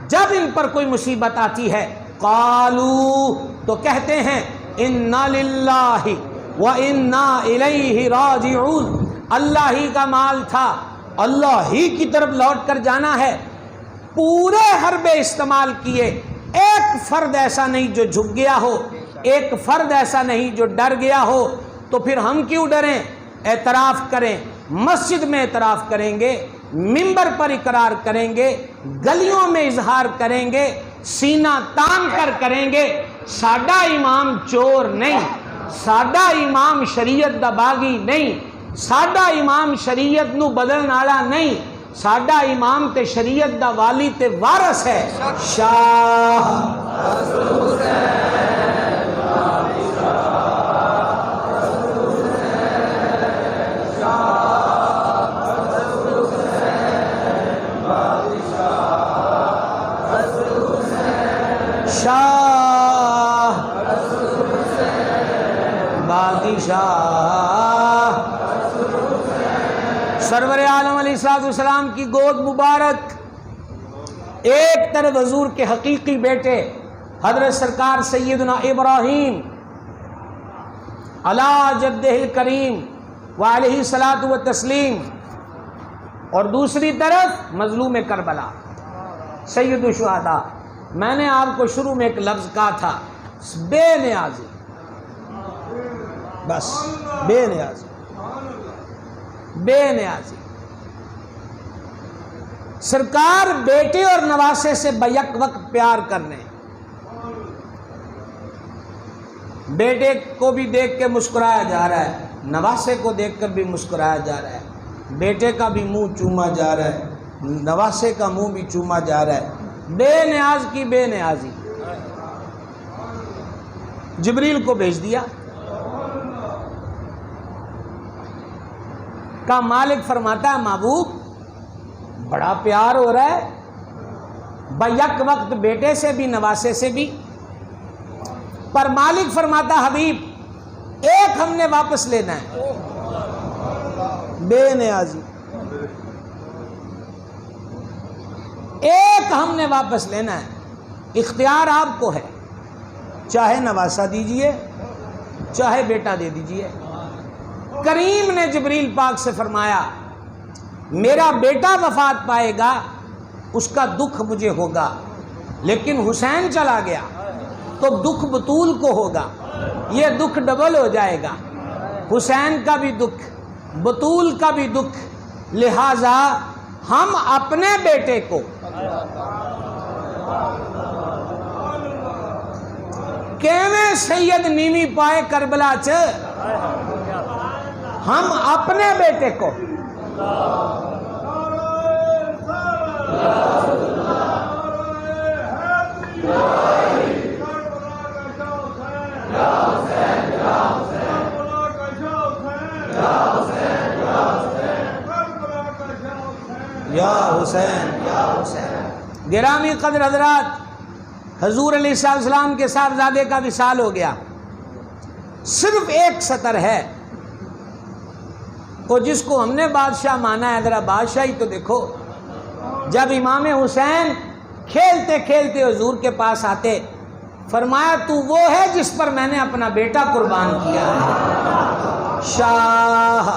جب ان پر کوئی مصیبت آتی ہے قالوا تو کہتے ہیں انا للہ وانا الیہ راجعون, اللہ ہی کا مال تھا, اللہ ہی کی طرف لوٹ کر جانا ہے. پورے حربے استعمال کیے, ایک فرد ایسا نہیں جو جھک گیا ہو, ایک فرد ایسا نہیں جو ڈر گیا ہو. تو پھر ہم کیوں ڈریں؟ اعتراف کریں, مسجد میں اعتراف کریں گے, منبر پر اقرار کریں گے, گلیوں میں اظہار کریں گے, سینہ تان کر کریں گے. ساڈا امام چور نہیں, ساڈا امام شریعت دا باغی نہیں, ساڈا امام شریعت نو بدلن والا نہیں, ساڈا امام تے شریعت دا والی تے وارث ہے. شاہ شاہ بادشاہ سرور عالم علیہ السلام کی گود مبارک. ایک طرف حضور کے حقیقی بیٹے حضرت سرکار سیدنا ابراہیم علی جدہ الکریم وعلیہ الصلاۃ والتسلیم, اور دوسری طرف مظلوم کربلا سید الشہداء. میں نے آپ کو شروع میں ایک لفظ کہا تھا بے نیازی, بس بے نیازی, بے نیازی. سرکار بیٹے اور نواسے سے بیک وقت پیار کرنے، بیٹے کو بھی دیکھ کے مسکرایا جا رہا ہے، نواسے کو دیکھ کر بھی مسکرایا جا رہا ہے، بیٹے کا بھی منہ چوما جا رہا ہے، نواسے کا منہ بھی چوما جا رہا ہے، بے نیاز کی بے نیازی۔ جبریل کو بھیج دیا، کا مالک فرماتا ہے محبوب بڑا پیار ہو رہا ہے بیک وقت بیٹے سے بھی نواسے سے بھی، پر مالک فرماتا حبیب ایک ہم نے واپس لینا ہے، بے نیازی، ایک ہم نے واپس لینا ہے، اختیار آپ کو ہے، چاہے نواسا دیجئے چاہے بیٹا دے دیجئے۔ کریم نے جبریل پاک سے فرمایا میرا بیٹا وفات پائے گا اس کا دکھ مجھے ہوگا، لیکن حسین چلا گیا تو دکھ بطول کو ہوگا، یہ دکھ ڈبل ہو جائے گا، حسین کا بھی دکھ بطول کا بھی دکھ، لہذا ہم اپنے بیٹے کو کیویں سید نیوی پائے کربلا چ، ہم اپنے بیٹے کو یا حسین یا حسین۔ گرامی قدر حضرات، حضور علیہ السلام کے صاحبزادے کا وصال ہو گیا، صرف ایک سطر ہے اور جس کو ہم نے بادشاہ مانا ہے، ذرا بادشاہی تو دیکھو۔ جب امام حسین کھیلتے کھیلتے حضور کے پاس آتے، فرمایا تو وہ ہے جس پر میں نے اپنا بیٹا قربان کیا ہے، شاہ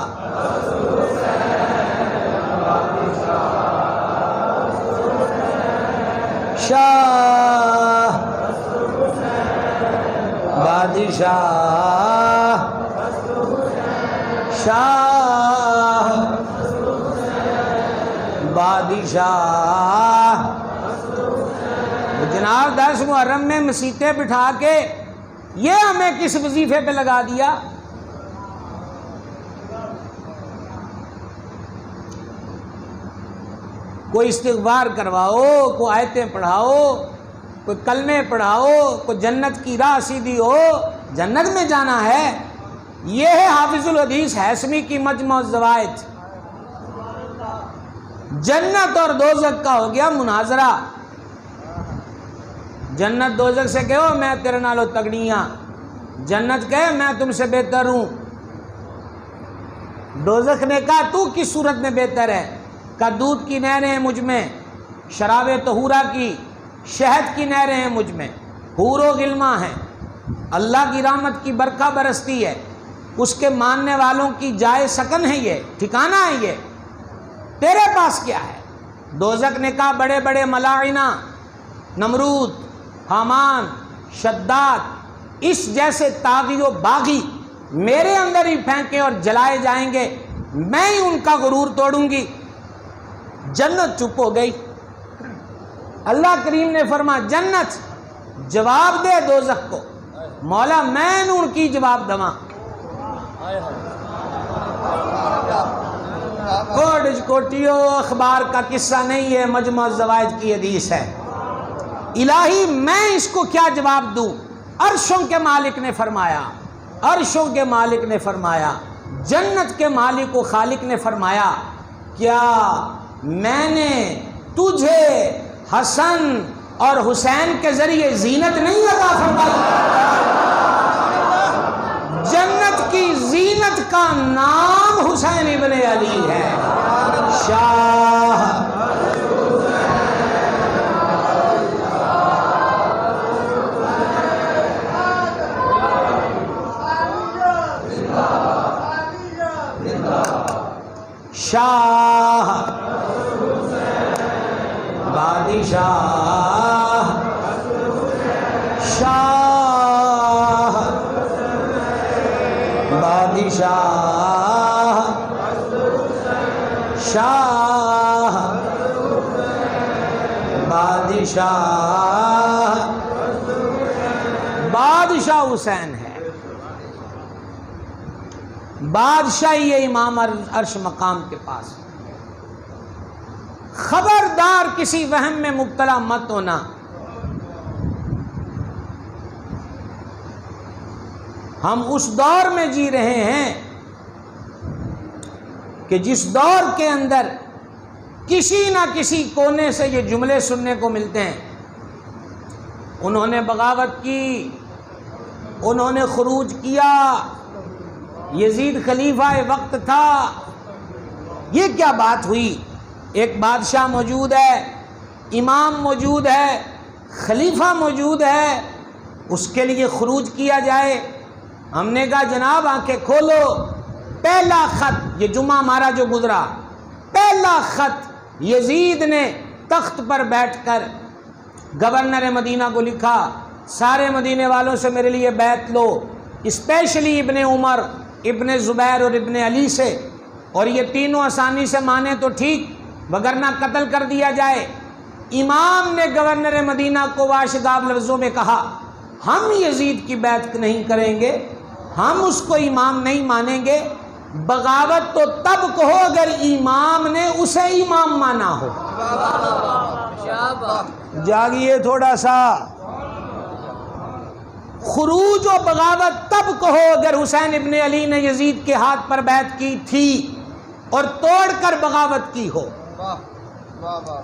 شاہ بادشاہ شاہ بادشاہ۔ جناب 10 محرم میں مسیتیں بٹھا کے یہ ہمیں کس وظیفے پہ لگا دیا؟ کوئی استغفار کرواؤ، کوئی آیتیں پڑھاؤ، کوئی کلمے پڑھاؤ، کوئی جنت کی راہ سیدھی ہو، جنت میں جانا ہے۔ یہ ہے حافظ الحدیث ہیثمی کی مجمع الزوائد۔ جنت اور دوزخ کا ہو گیا مناظرہ، جنت دوزخ سے کہو میں تیرے نالو تگڑیاں، جنت کہے میں تم سے بہتر ہوں، دوزخ نے کہا تو کس صورت میں بہتر ہے؟ کہ دودھ کی نہریں ہیں مجھ میں، شراب طہورا کی، شہد کی نہریں ہیں مجھ میں، حور و غلماں ہیں، اللہ کی رحمت کی برکھا برستی ہے، اس کے ماننے والوں کی جائے سکن ہے، یہ ٹھکانہ ہے، یہ تیرے پاس کیا ہے؟ دوزخ نے کہا بڑے بڑے ملاعنہ، نمرود، حامان، شداد، اس جیسے طاغی و باغی میرے اندر ہی پھینکے اور جلائے جائیں گے، میں ہی ان کا غرور توڑوں گی۔ جنت چپ ہو گئی۔ اللہ کریم نے فرمایا جنت جواب دے دوزخ کو، مولا میں نے ان کی جواب دواں۔ کوڈج کوٹیو اخبار کا قصہ نہیں ہے، مجمع الزوائد کی حدیث ہے۔ الہی میں اس کو کیا جواب دوں؟ عرشوں کے مالک نے فرمایا، عرشوں کے مالک نے فرمایا، جنت کے مالک و خالق نے فرمایا کیا میں نے تجھے حسن اور حسین کے ذریعے زینت نہیں عطا فرمائی؟ جنت کی زینت کا نام حسین ابن علی ہے، شاہ شاہ بادشاہ شاہ بادشاہ شاہ بادشاہ حسین ہے، بادشاہی ہے امام عرش مقام کے پاس۔ خبردار کسی وہم میں مبتلا مت ہونا۔ ہم اس دور میں جی رہے ہیں کہ جس دور کے اندر کسی نہ کسی کونے سے یہ جملے سننے کو ملتے ہیں، انہوں نے بغاوت کی، انہوں نے خروج کیا، یزید خلیفہ وقت تھا۔ یہ کیا بات ہوئی؟ ایک بادشاہ موجود ہے، امام موجود ہے، خلیفہ موجود ہے، اس کے لیے خروج کیا جائے۔ ہم نے کہا جناب آنکھیں کھولو، پہلا خط، یہ جمعہ ہمارا جو گزرا، پہلا خط یزید نے تخت پر بیٹھ کر گورنر مدینہ کو لکھا، سارے مدینے والوں سے میرے لیے بیعت لو، اسپیشلی ابن عمر، ابن زبیر اور ابن علی سے، اور یہ تینوں آسانی سے مانے تو ٹھیک، وگرنہ قتل کر دیا جائے۔ امام نے گورنر مدینہ کو واشگاب لفظوں میں کہا، ہم یزید کی بیعت نہیں کریں گے، ہم اس کو امام نہیں مانیں گے۔ بغاوت تو تب کہو اگر امام نے اسے امام مانا ہو۔ جاگیے تھوڑا سا۔ خروج و بغاوت تب کہو اگر حسین ابن علی نے یزید کے ہاتھ پر بیعت کی تھی اور توڑ کر بغاوت کی ہو۔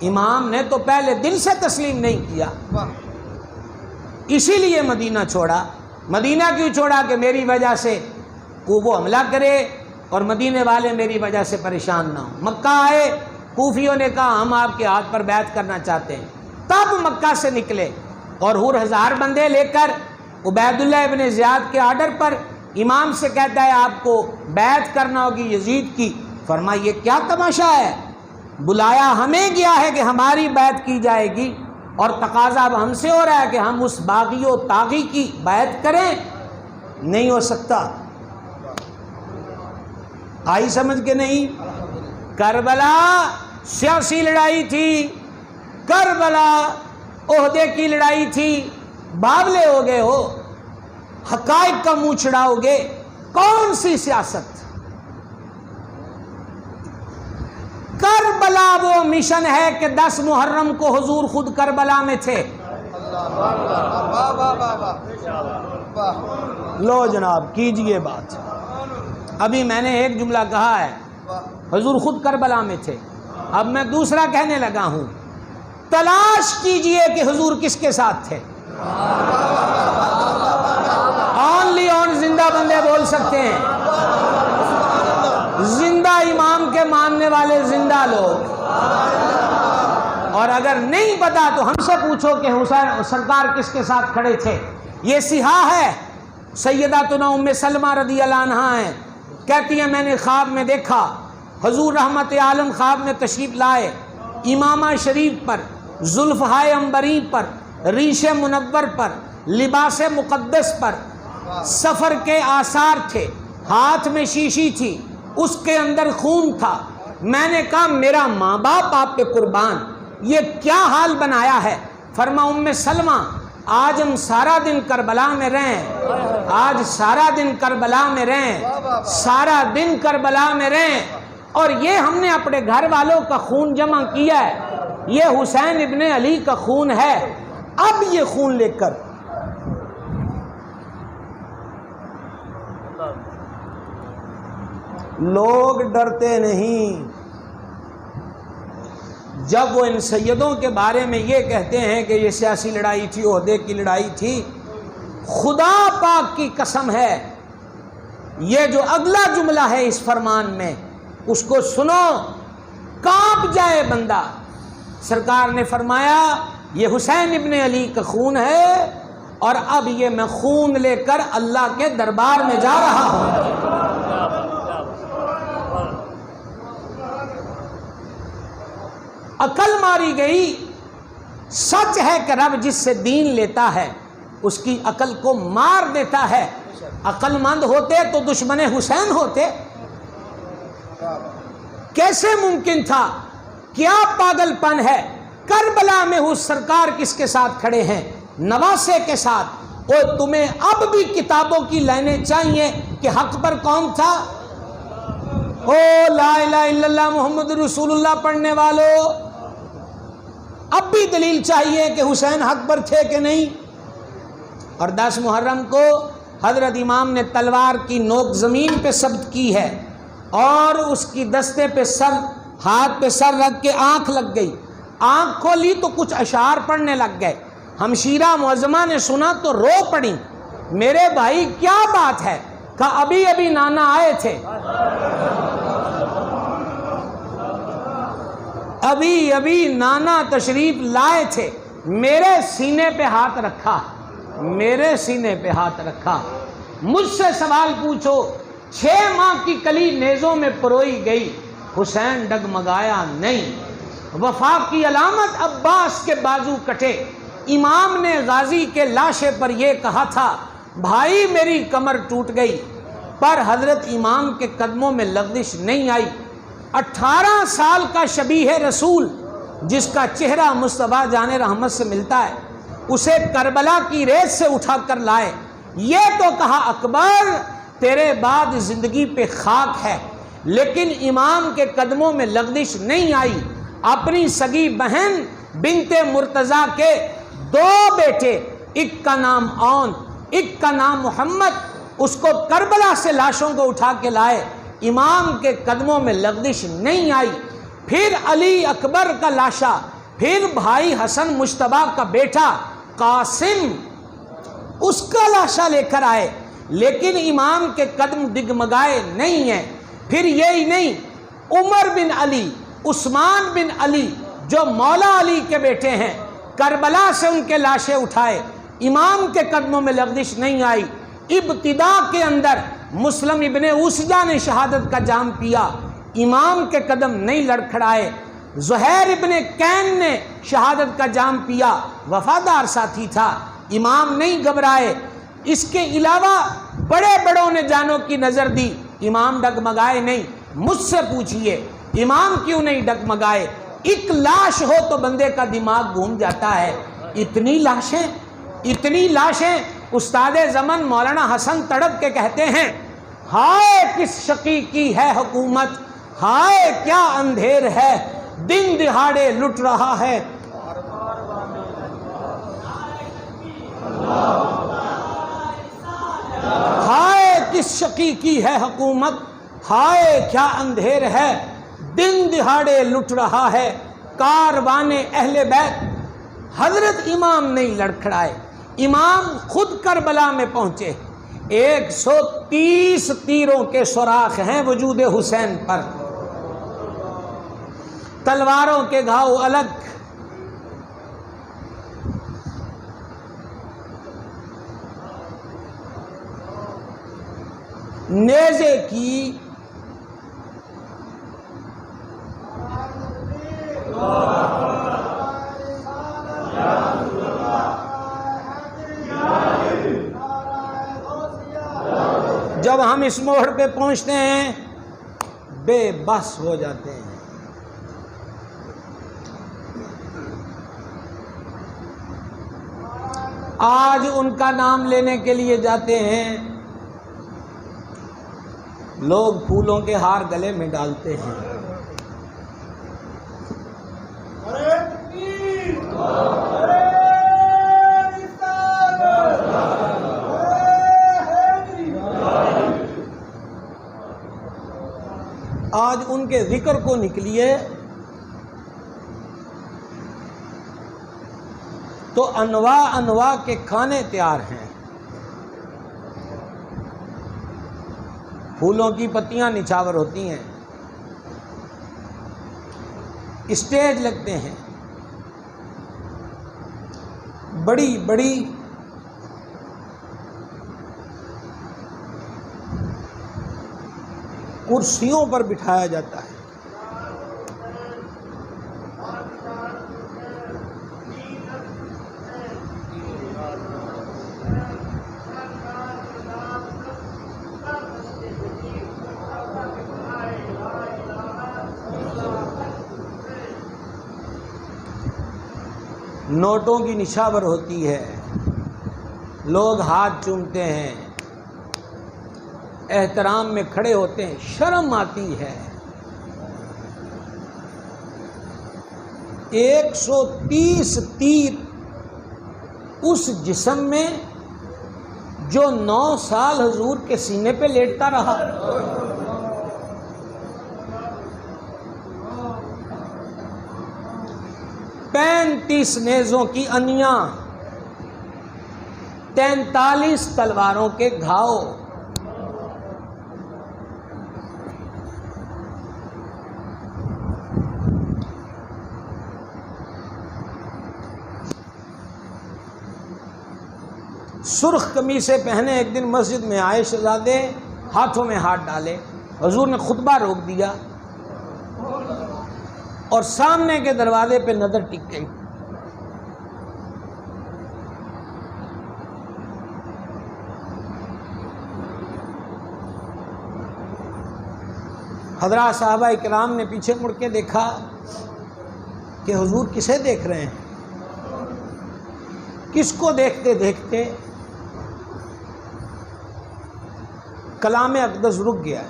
امام نے تو پہلے دن سے تسلیم نہیں کیا، اسی لیے مدینہ چھوڑا۔ مدینہ کیوں چھوڑا؟ کہ میری وجہ سے وہ حملہ کرے اور مدینے والے میری وجہ سے پریشان نہ ہوں۔ مکہ آئے، کوفیوں نے کہا ہم آپ کے ہاتھ پر بیعت کرنا چاہتے ہیں، تب مکہ سے نکلے اور 1000 بندے لے کر عبید اللہ ابن زیاد کے آرڈر پر امام سے کہتا ہے آپ کو بیعت کرنا ہوگی یزید کی۔ فرمایا یہ کیا تماشا ہے؟ بلایا ہمیں گیا ہے کہ ہماری بیعت کی جائے گی، اور تقاضا اب ہم سے ہو رہا ہے کہ ہم اس باغی و طاغی کی بیعت کریں؟ نہیں ہو سکتا۔ آئی سمجھ کے نہیں؟ کربلا سیاسی لڑائی تھی، کربلا عہدے کی لڑائی تھی، بابلے ہو گئے ہو، حقائق کا منہ چھڑاؤ گے، کون سی سیاست؟ کربلا وہ مشن ہے کہ 10 محرم کو حضور خود کربلا میں تھے۔ لو جناب کیجئے بات۔ ابھی میں نے ایک جملہ کہا ہے، حضور خود کربلا میں تھے، اب میں دوسرا کہنے لگا ہوں، تلاش کیجئے کہ حضور کس کے ساتھ تھے۔ اونلی آن زندہ بندے بول سکتے ہیں، زندہ امام کے ماننے والے زندہ لوگ، اور اگر نہیں پتا تو ہم سے پوچھو کہ حسین سرکار کس کے ساتھ کھڑے تھے۔ یہ صحیح ہے، سیداتنا ام سلمہ رضی اللہ عنہا ہیں، کہتی ہیں میں نے خواب میں دیکھا حضور رحمت عالم خواب میں تشریف لائے، امامہ شریف پر، زلفہائے عنبری پر، ریش منور پر، لباس مقدس پر سفر کے آثار تھے، ہاتھ میں شیشی تھی، اس کے اندر خون تھا۔ میں نے کہا میرا ماں باپ آپ پہ قربان، یہ کیا حال بنایا ہے؟ فرما ام سلمہ آج ہم سارا دن کربلا میں رہیں، آج سارا دن کربلا میں رہیں، سارا دن کربلا میں رہیں، اور یہ ہم نے اپنے گھر والوں کا خون جمع کیا ہے، یہ حسین ابن علی کا خون ہے، اب یہ خون لے کر لوگ ڈرتے نہیں۔ جب وہ ان سیدوں کے بارے میں یہ کہتے ہیں کہ یہ سیاسی لڑائی تھی، عہدے کی لڑائی تھی، خدا پاک کی قسم ہے یہ جو اگلا جملہ ہے اس فرمان میں اس کو سنو کانپ جائے بندہ۔ سرکار نے فرمایا یہ حسین ابن علی کا خون ہے، اور اب یہ میں خون لے کر اللہ کے دربار میں جا رہا ہوں۔ عقل ماری گئی۔ سچ ہے کہ رب جس سے دین لیتا ہے اس کی عقل کو مار دیتا ہے۔ عقل مند ہوتے تو دشمن حسین ہوتے؟ کیسے ممکن تھا؟ کیا پاگل پن ہے کربلا میں ہوں سرکار کس کے ساتھ کھڑے ہیں؟ نواسے کے ساتھ۔ اور تمہیں اب بھی کتابوں کی لائنیں چاہیے کہ حق پر کون تھا؟ او لا الہ الا اللہ محمد رسول اللہ پڑھنے والوں، اب بھی دلیل چاہیے کہ حسین حق پر تھے کہ نہیں۔ اور 10 محرم کو حضرت امام نے تلوار کی نوک زمین پہ ثبت کی ہے اور اس کی دستے پہ سر، ہاتھ پہ سر رکھ کے آنکھ لگ گئی، آنکھ کھولی تو کچھ اشعار پڑھنے لگ گئے۔ ہمشیرہ معظمہ نے سنا تو رو پڑی، میرے بھائی کیا بات ہے؟ کہا ابھی ابھی نانا آئے تھے، ابھی ابھی نانا تشریف لائے تھے، میرے سینے پہ ہاتھ رکھا، میرے سینے پہ ہاتھ رکھا۔ مجھ سے سوال پوچھو، 6 ماہ کی کلی نیزوں میں پروئی گئی، حسین ڈگمگایا نہیں۔ وفا کی علامت عباس کے بازو کٹے، امام نے غازی کے لاشے پر یہ کہا تھا بھائی میری کمر ٹوٹ گئی، پر حضرت امام کے قدموں میں لغزش نہیں آئی۔ 18 سال کا شبیہ رسول جس کا چہرہ مصطفیٰ جان رحمت سے ملتا ہے، اسے کربلا کی ریت سے اٹھا کر لائے۔ یہ تو کہا اکبر تیرے بعد زندگی پہ خاک ہے، لیکن امام کے قدموں میں لغزش نہیں آئی۔ اپنی سگی بہن بنت مرتضیٰ کے 2 بیٹے، ایک کا نام اون، ایک کا نام محمد، اس کو کربلا سے لاشوں کو اٹھا کے لائے، امام کے قدموں میں لغزش نہیں آئی۔ پھر علی اکبر کا لاشا، پھر بھائی حسن مجتبیٰ کا بیٹا قاسم، اس کا لاشا لے کر آئے، لیکن امام کے قدم ڈگمگائے نہیں ہیں۔ پھر یہی نہیں، عمر بن علی، عثمان بن علی جو مولا علی کے بیٹے ہیں، کربلا سے ان کے لاشیں اٹھائے، امام کے قدموں میں لغزش نہیں آئی۔ ابتدا کے اندر مسلم ابن اوسجہ نے شہادت کا جام پیا، امام کے قدم نہیں لڑکھڑائے۔ زہیر ابن کین نے شہادت کا جام پیا، وفادار ساتھی تھا، امام نہیں گھبرائے۔ اس کے علاوہ بڑے بڑوں نے جانوں کی نظر دی، امام ڈگمگائے نہیں۔ مجھ سے پوچھئے امام کیوں نہیں ڈگمگائے؟ ایک لاش ہو تو بندے کا دماغ گھوم جاتا ہے، اتنی لاشیں۔ استاد زمن مولانا حسن تڑپ کے کہتے ہیں ہائے کس شقی کی ہے حکومت، ہائے کیا اندھیر ہے، دن دہاڑے لٹ رہا ہے۔ ہائے کس شقی کی ہے حکومت، ہائے کیا اندھیر ہے، دن دہاڑے لٹ رہا ہے۔ کاروان اہل بیت، حضرت امام نہیں لڑکھڑائے، امام خود کربلا میں پہنچے۔ 130 تیروں کے سوراخ ہیں وجود حسین پر، تلواروں کے گھاؤ الگ۔ نیزے کی جب ہم اس موڑ پہ پہنچتے ہیں بے بس ہو جاتے ہیں۔ آج ان کا نام لینے کے لیے جاتے ہیں، لوگ پھولوں کے ہار گلے میں ڈالتے ہیں۔ آج ان کے ذکر کو نکلیے تو انواع کے کھانے تیار ہیں، پھولوں کی پتیاں نچھاور ہوتی ہیں، اسٹیج لگتے ہیں، بڑی بڑی کرسیوں پر بٹھایا جاتا ہے۔ نوٹوں کی نشاور ہوتی ہے، لوگ ہاتھ چومتے ہیں، احترام میں کھڑے ہوتے ہیں، شرم آتی ہے۔ 130 تیر اس جسم میں جو 9 سال حضور کے سینے پہ لیٹتا رہا۔ پینتیس نیزوں کی انیاں، 43 تلواروں کے گھاؤ، سرخ قمیصیں پہنے ایک دن مسجد میں آئے شہزادے، ہاتھوں میں ہاتھ ڈالے، حضور نے خطبہ روک دیا اور سامنے کے دروازے پہ نظر ٹک گئی۔ حضرات صحابہ کرام نے پیچھے مڑ کے دیکھا کہ حضور کسے دیکھ رہے ہیں، کس کو دیکھتے دیکھتے کلام اقدس رک گیا۔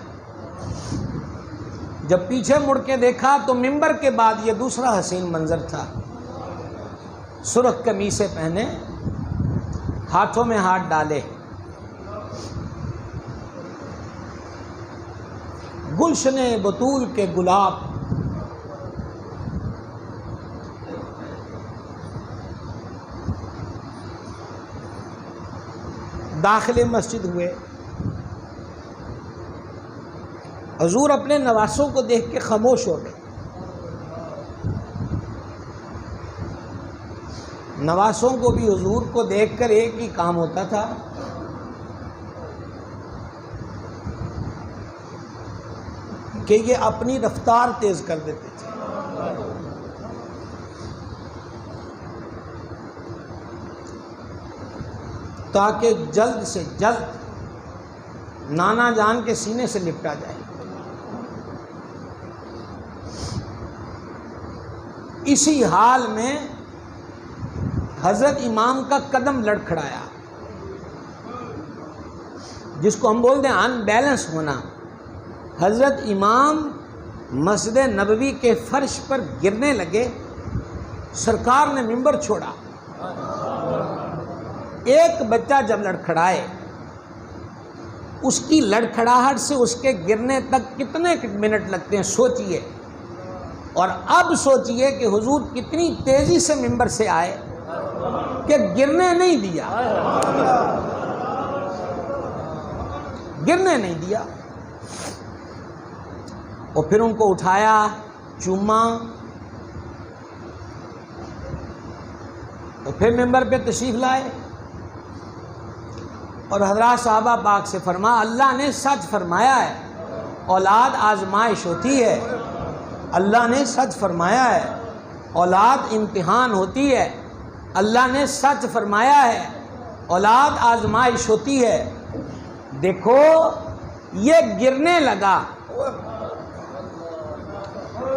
جب پیچھے مڑ کے دیکھا تو منبر کے بعد یہ دوسرا حسین منظر تھا، سرخ قمیصیں پہنے، ہاتھوں میں ہاتھ ڈالے، گلشن بطول کے گلاب، داخل مسجد ہوئے۔ حضور اپنے نواسوں کو دیکھ کے خاموش ہو گئے۔ نواسوں کو بھی حضور کو دیکھ کر ایک ہی کام ہوتا تھا، کہ یہ اپنی رفتار تیز کر دیتے تھے۔ تاکہ جلد سے جلد نانا جان کے سینے سے لپٹا جائے۔ اسی حال میں حضرت امام کا قدم لڑکھڑایا، جس کو ہم بولتے ہیں ان بیلنس ہونا۔ حضرت امام مسجد نبوی کے فرش پر گرنے لگے، سرکار نے منبر چھوڑا۔ ایک بچہ جب لڑکھڑائے، اس کی لڑکھڑاہٹ سے اس کے گرنے تک کتنے منٹ لگتے ہیں سوچئے، اور اب سوچئے کہ حضور کتنی تیزی سے منبر سے آئے کہ گرنے نہیں دیا، گرنے نہیں دیا۔ اور پھر ان کو اٹھایا، چوما، اور پھر منبر پہ تشریف لائے، اور حضرات صحابہ پاک سے فرمایا، اللہ نے سچ فرمایا ہے، اولاد آزمائش ہوتی ہے، اللہ نے سچ فرمایا ہے، اولاد امتحان ہوتی ہے، اللہ نے سچ فرمایا ہے، اولاد آزمائش ہوتی ہے۔ دیکھو یہ گرنے لگا۔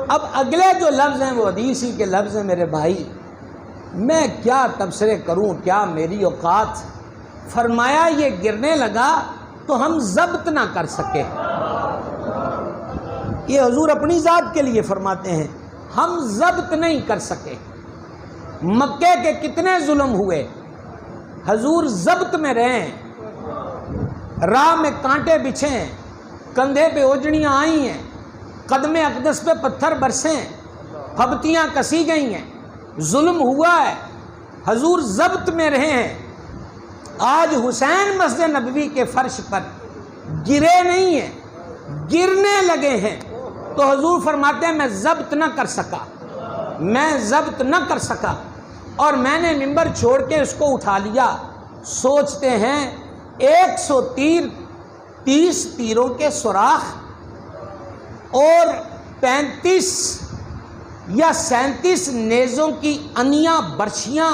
اب اگلے جو لفظ ہیں وہ حدیث ہی کے لفظ ہیں میرے بھائی، میں کیا تبصرے کروں، کیا میری اوقات۔ فرمایا یہ گرنے لگا تو ہم ضبط نہ کر سکے۔ یہ حضور اپنی ذات کے لیے فرماتے ہیں، ہم ضبط نہیں کر سکے۔ مکے کے کتنے ظلم ہوئے، حضور ضبط میں رہیں، راہ میں کانٹے بچھے ہیں، کندھے پہ اوجڑیاں آئی ہیں، قدم اقدس پہ پتھر برسے ہیں، پھبتیاں کسی گئی ہیں، ظلم ہوا ہے، حضور ضبط میں رہے ہیں۔ آج حسین مسجد نبوی کے فرش پر گرے نہیں ہیں، گرنے لگے ہیں، تو حضور فرماتے ہیں میں ضبط نہ کر سکا، میں ضبط نہ کر سکا، اور میں نے منبر چھوڑ کے اس کو اٹھا لیا۔ سوچتے ہیں 130 تیروں کے سوراخ اور 35 یا 37 نیزوں کی انیاں برچھیاں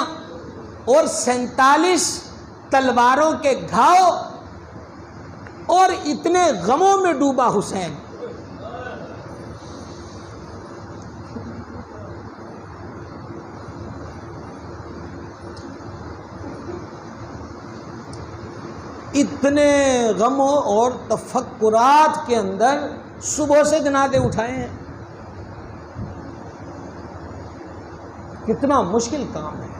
اور 47 تلواروں کے گھاؤ، اور اتنے غموں میں ڈوبا حسین۔ اتنے غموں اور تفکرات کے اندر صبح سے جنازے اٹھائے ہیں، کتنا مشکل کام ہے۔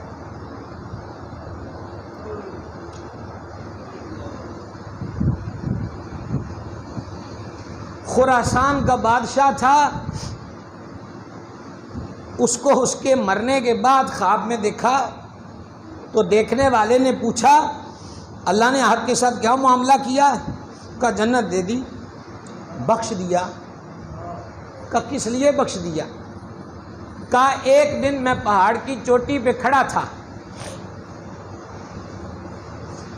خراسان کا بادشاہ تھا، اس کو اس کے مرنے کے بعد خواب میں دیکھا تو دیکھنے والے نے پوچھا اللہ نے آپ کے ساتھ کیا معاملہ کیا؟ کہا جنت دے دی، بخش دیا۔ کہا کس لیے بخش دیا؟ کہا ایک دن میں پہاڑ کی چوٹی پہ کھڑا تھا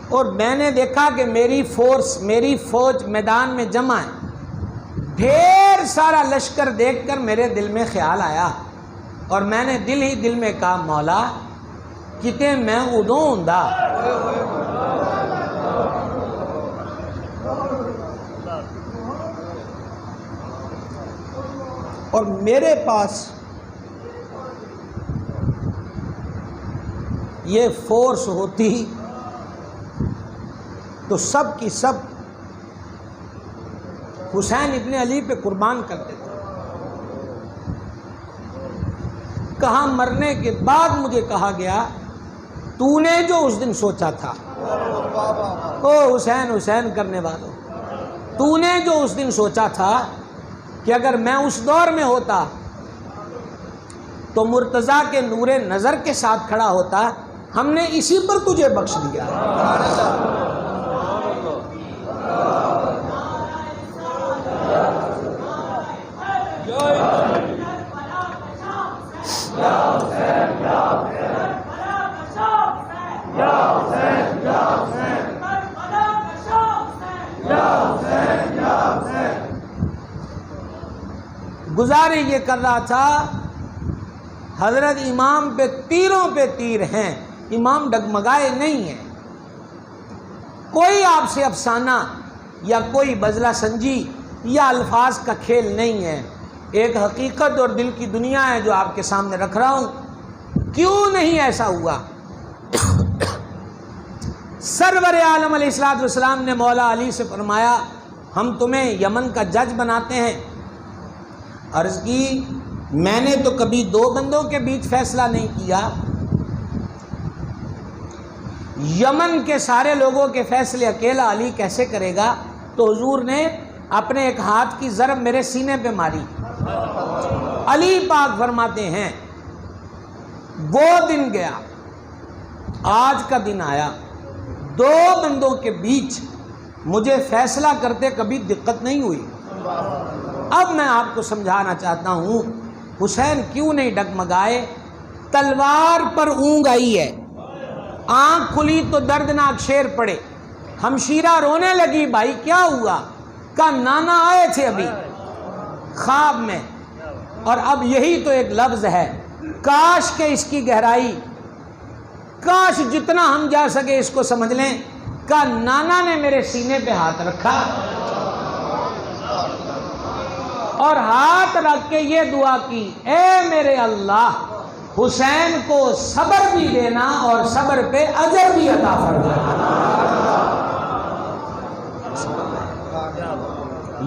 اور میں نے دیکھا کہ میری فوج میدان میں جمع ہے، ڈھیر سارا لشکر دیکھ کر میرے دل میں خیال آیا اور میں نے دل ہی دل میں کہا مولا کتے میں ادوں ہوندا۔ اور میرے پاس یہ فورس ہوتی تو سب کی سب حسین ابن علی پہ قربان کر دیتے۔ کہاں مرنے کے بعد مجھے کہا گیا تو نے جو اس دن سوچا تھا، او حسین حسین کرنے والوں، تو نے جو اس دن سوچا تھا کہ اگر میں اس دور میں ہوتا تو مرتضیٰ کے نور نظر کے ساتھ کھڑا ہوتا، ہم نے اسی پر تجھے بخش دیا۔ گزارش یہ کر رہا تھا حضرت امام پہ تیروں پہ تیر ہیں، امام ڈگمگائے نہیں ہیں، کوئی آپ سے افسانہ یا کوئی بزلہ سنجی یا الفاظ کا کھیل نہیں ہے، ایک حقیقت اور دل کی دنیا ہے جو آپ کے سامنے رکھ رہا ہوں۔ کیوں نہیں ایسا ہوا؟ سرور عالم علیہ الصلوۃ والسلام نے مولا علی سے فرمایا ہم تمہیں یمن کا جج بناتے ہیں۔ عرض کی میں نے تو کبھی دو بندوں کے بیچ فیصلہ نہیں کیا، یمن کے سارے لوگوں کے فیصلے اکیلا علی کیسے کرے گا؟ تو حضور نے اپنے ایک ہاتھ کی ضرب میرے سینے پہ ماری۔ علی پاک فرماتے ہیں وہ دن گیا، آج کا دن آیا، دو بندوں کے بیچ مجھے فیصلہ کرتے کبھی دقت نہیں ہوئی۔ اب میں آپ کو سمجھانا چاہتا ہوں حسین کیوں نہیں ڈگمگائے؟ تلوار پر اونگ آئی ہے، آنکھ کھلی تو دردناک شیر پڑے، ہمشیرہ رونے لگی بھائی کیا ہوا؟ کہا نانا آئے تھے ابھی خواب میں، اور اب یہی تو ایک لفظ ہے، کاش کہ اس کی گہرائی، کاش جتنا ہم جا سکے اس کو سمجھ لیں۔ کہا نانا نے میرے سینے پہ ہاتھ رکھا اور ہاتھ رکھ کے یہ دعا کی اے میرے اللہ حسین کو صبر بھی دینا اور صبر پہ اجر بھی عطا فرمانا۔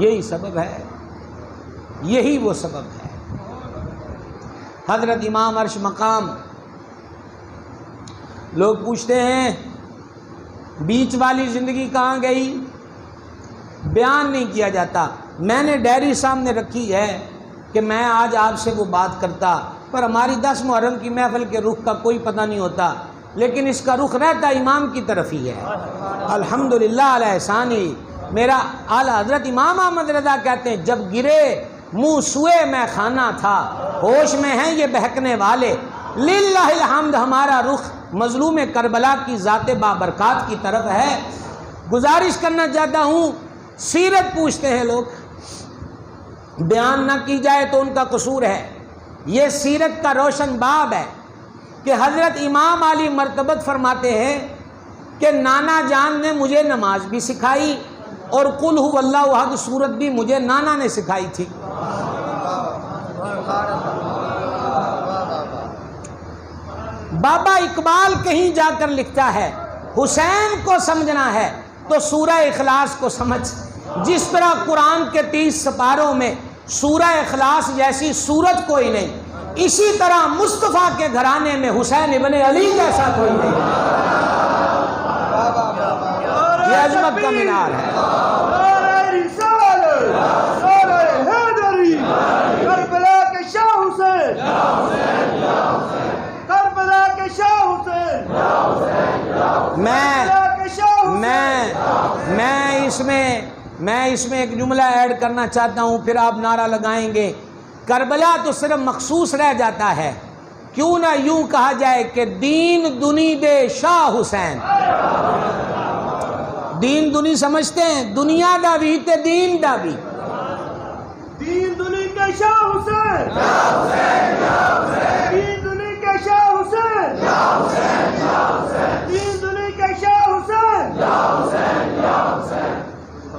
یہی سبب ہے، یہی وہ سبب ہے۔ حضرت امام عرش مقام، لوگ پوچھتے ہیں بیچ والی زندگی کہاں گئی؟ بیان نہیں کیا جاتا۔ میں نے ڈائری سامنے رکھی ہے کہ میں آج آپ سے وہ بات کرتا، پر ہماری 10 محرم کی محفل کے رخ کا کوئی پتہ نہیں ہوتا، لیکن اس کا رخ رہتا امام کی طرف ہی ہے۔ الحمدللہ علی احسانی۔ میرا اعلیٰ حضرت امام احمد رضا کہتے ہیں جب گرے منہ سوئے میں خانہ تھا، ہوش میں ہیں یہ بہکنے والے، للہ الحمد ہمارا رخ مظلوم کربلا کی ذات بابرکات کی طرف ہے۔ گزارش کرنا چاہتا ہوں، سیرت پوچھتے ہیں لوگ، بیان نہ کی جائے تو ان کا قصور ہے۔ یہ سیرت کا روشن باب ہے کہ حضرت امام علی مرتبت فرماتے ہیں کہ نانا جان نے مجھے نماز بھی سکھائی اور قل هو اللہ احد سورت بھی مجھے نانا نے سکھائی تھی۔ بابا اقبال کہیں جا کر لکھتا ہے حسین کو سمجھنا ہے تو سورہ اخلاص کو سمجھ. جس طرح قرآن کے 30 سپاروں میں سورہ اخلاص جیسی سورت کوئی نہیں، اسی طرح مصطفیٰ کے گھرانے میں حسین ابن علی جیسا کوئی نہیں. یہ عظمت کا مینار ہے. نعرہ رسالت، نعرہ حیدری، کربلا کے شاہ حسین، کربلا کے شاہ حسین، میں اس میں ایک جملہ ایڈ کرنا چاہتا ہوں، پھر آپ نعرہ لگائیں گے. کربلا تو صرف مخصوص رہ جاتا ہے، کیوں نہ یوں کہا جائے کہ دین دنی دے شاہ حسین. دین دنی سمجھتے ہیں؟ دنیا دا بھی تے دین دا بھی. دین دنیا کے شاہ حسین، دین دنیا کے شاہ حسین، دین دنیا کے شاہ حسین.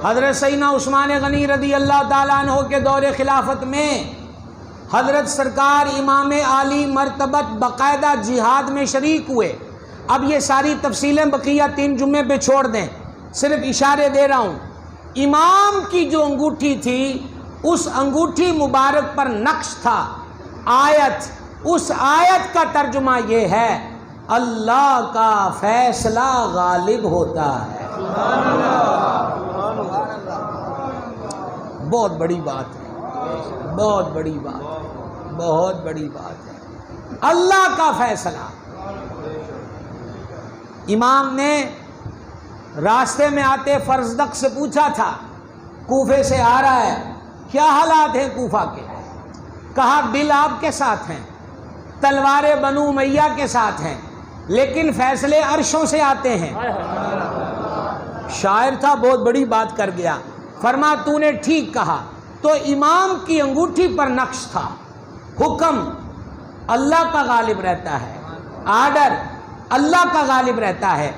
حضرت سیدنا عثمان غنی رضی اللہ تعالیٰ عنہ کے دور خلافت میں حضرت سرکار امام عالی مرتبت باقاعدہ جہاد میں شریک ہوئے. اب یہ ساری تفصیلیں بقیہ 3 جمعے پہ چھوڑ دیں، صرف اشارے دے رہا ہوں. امام کی جو انگوٹھی تھی اس انگوٹھی مبارک پر نقش تھا آیت. اس آیت کا ترجمہ یہ ہے اللہ کا فیصلہ غالب ہوتا ہے. بہت بڑی بات ہے، بہت بڑی بات ہے، بہت بڑی بات ہے. اللہ کا فیصلہ. امام نے راستے میں آتے فرزدق سے پوچھا تھا، کوفے سے آ رہا ہے، کیا حالات ہیں کوفہ کے؟ کہا دل آپ کے ساتھ ہیں، تلواریں بنو امیہ کے ساتھ ہیں، لیکن فیصلے عرشوں سے آتے ہیں. شاعر تھا، بہت بڑی بات کر گیا. فرما تو نے ٹھیک کہا. تو امام کی انگوٹھی پر نقش تھا حکم اللہ کا غالب رہتا ہے، آرڈر اللہ کا غالب رہتا ہے.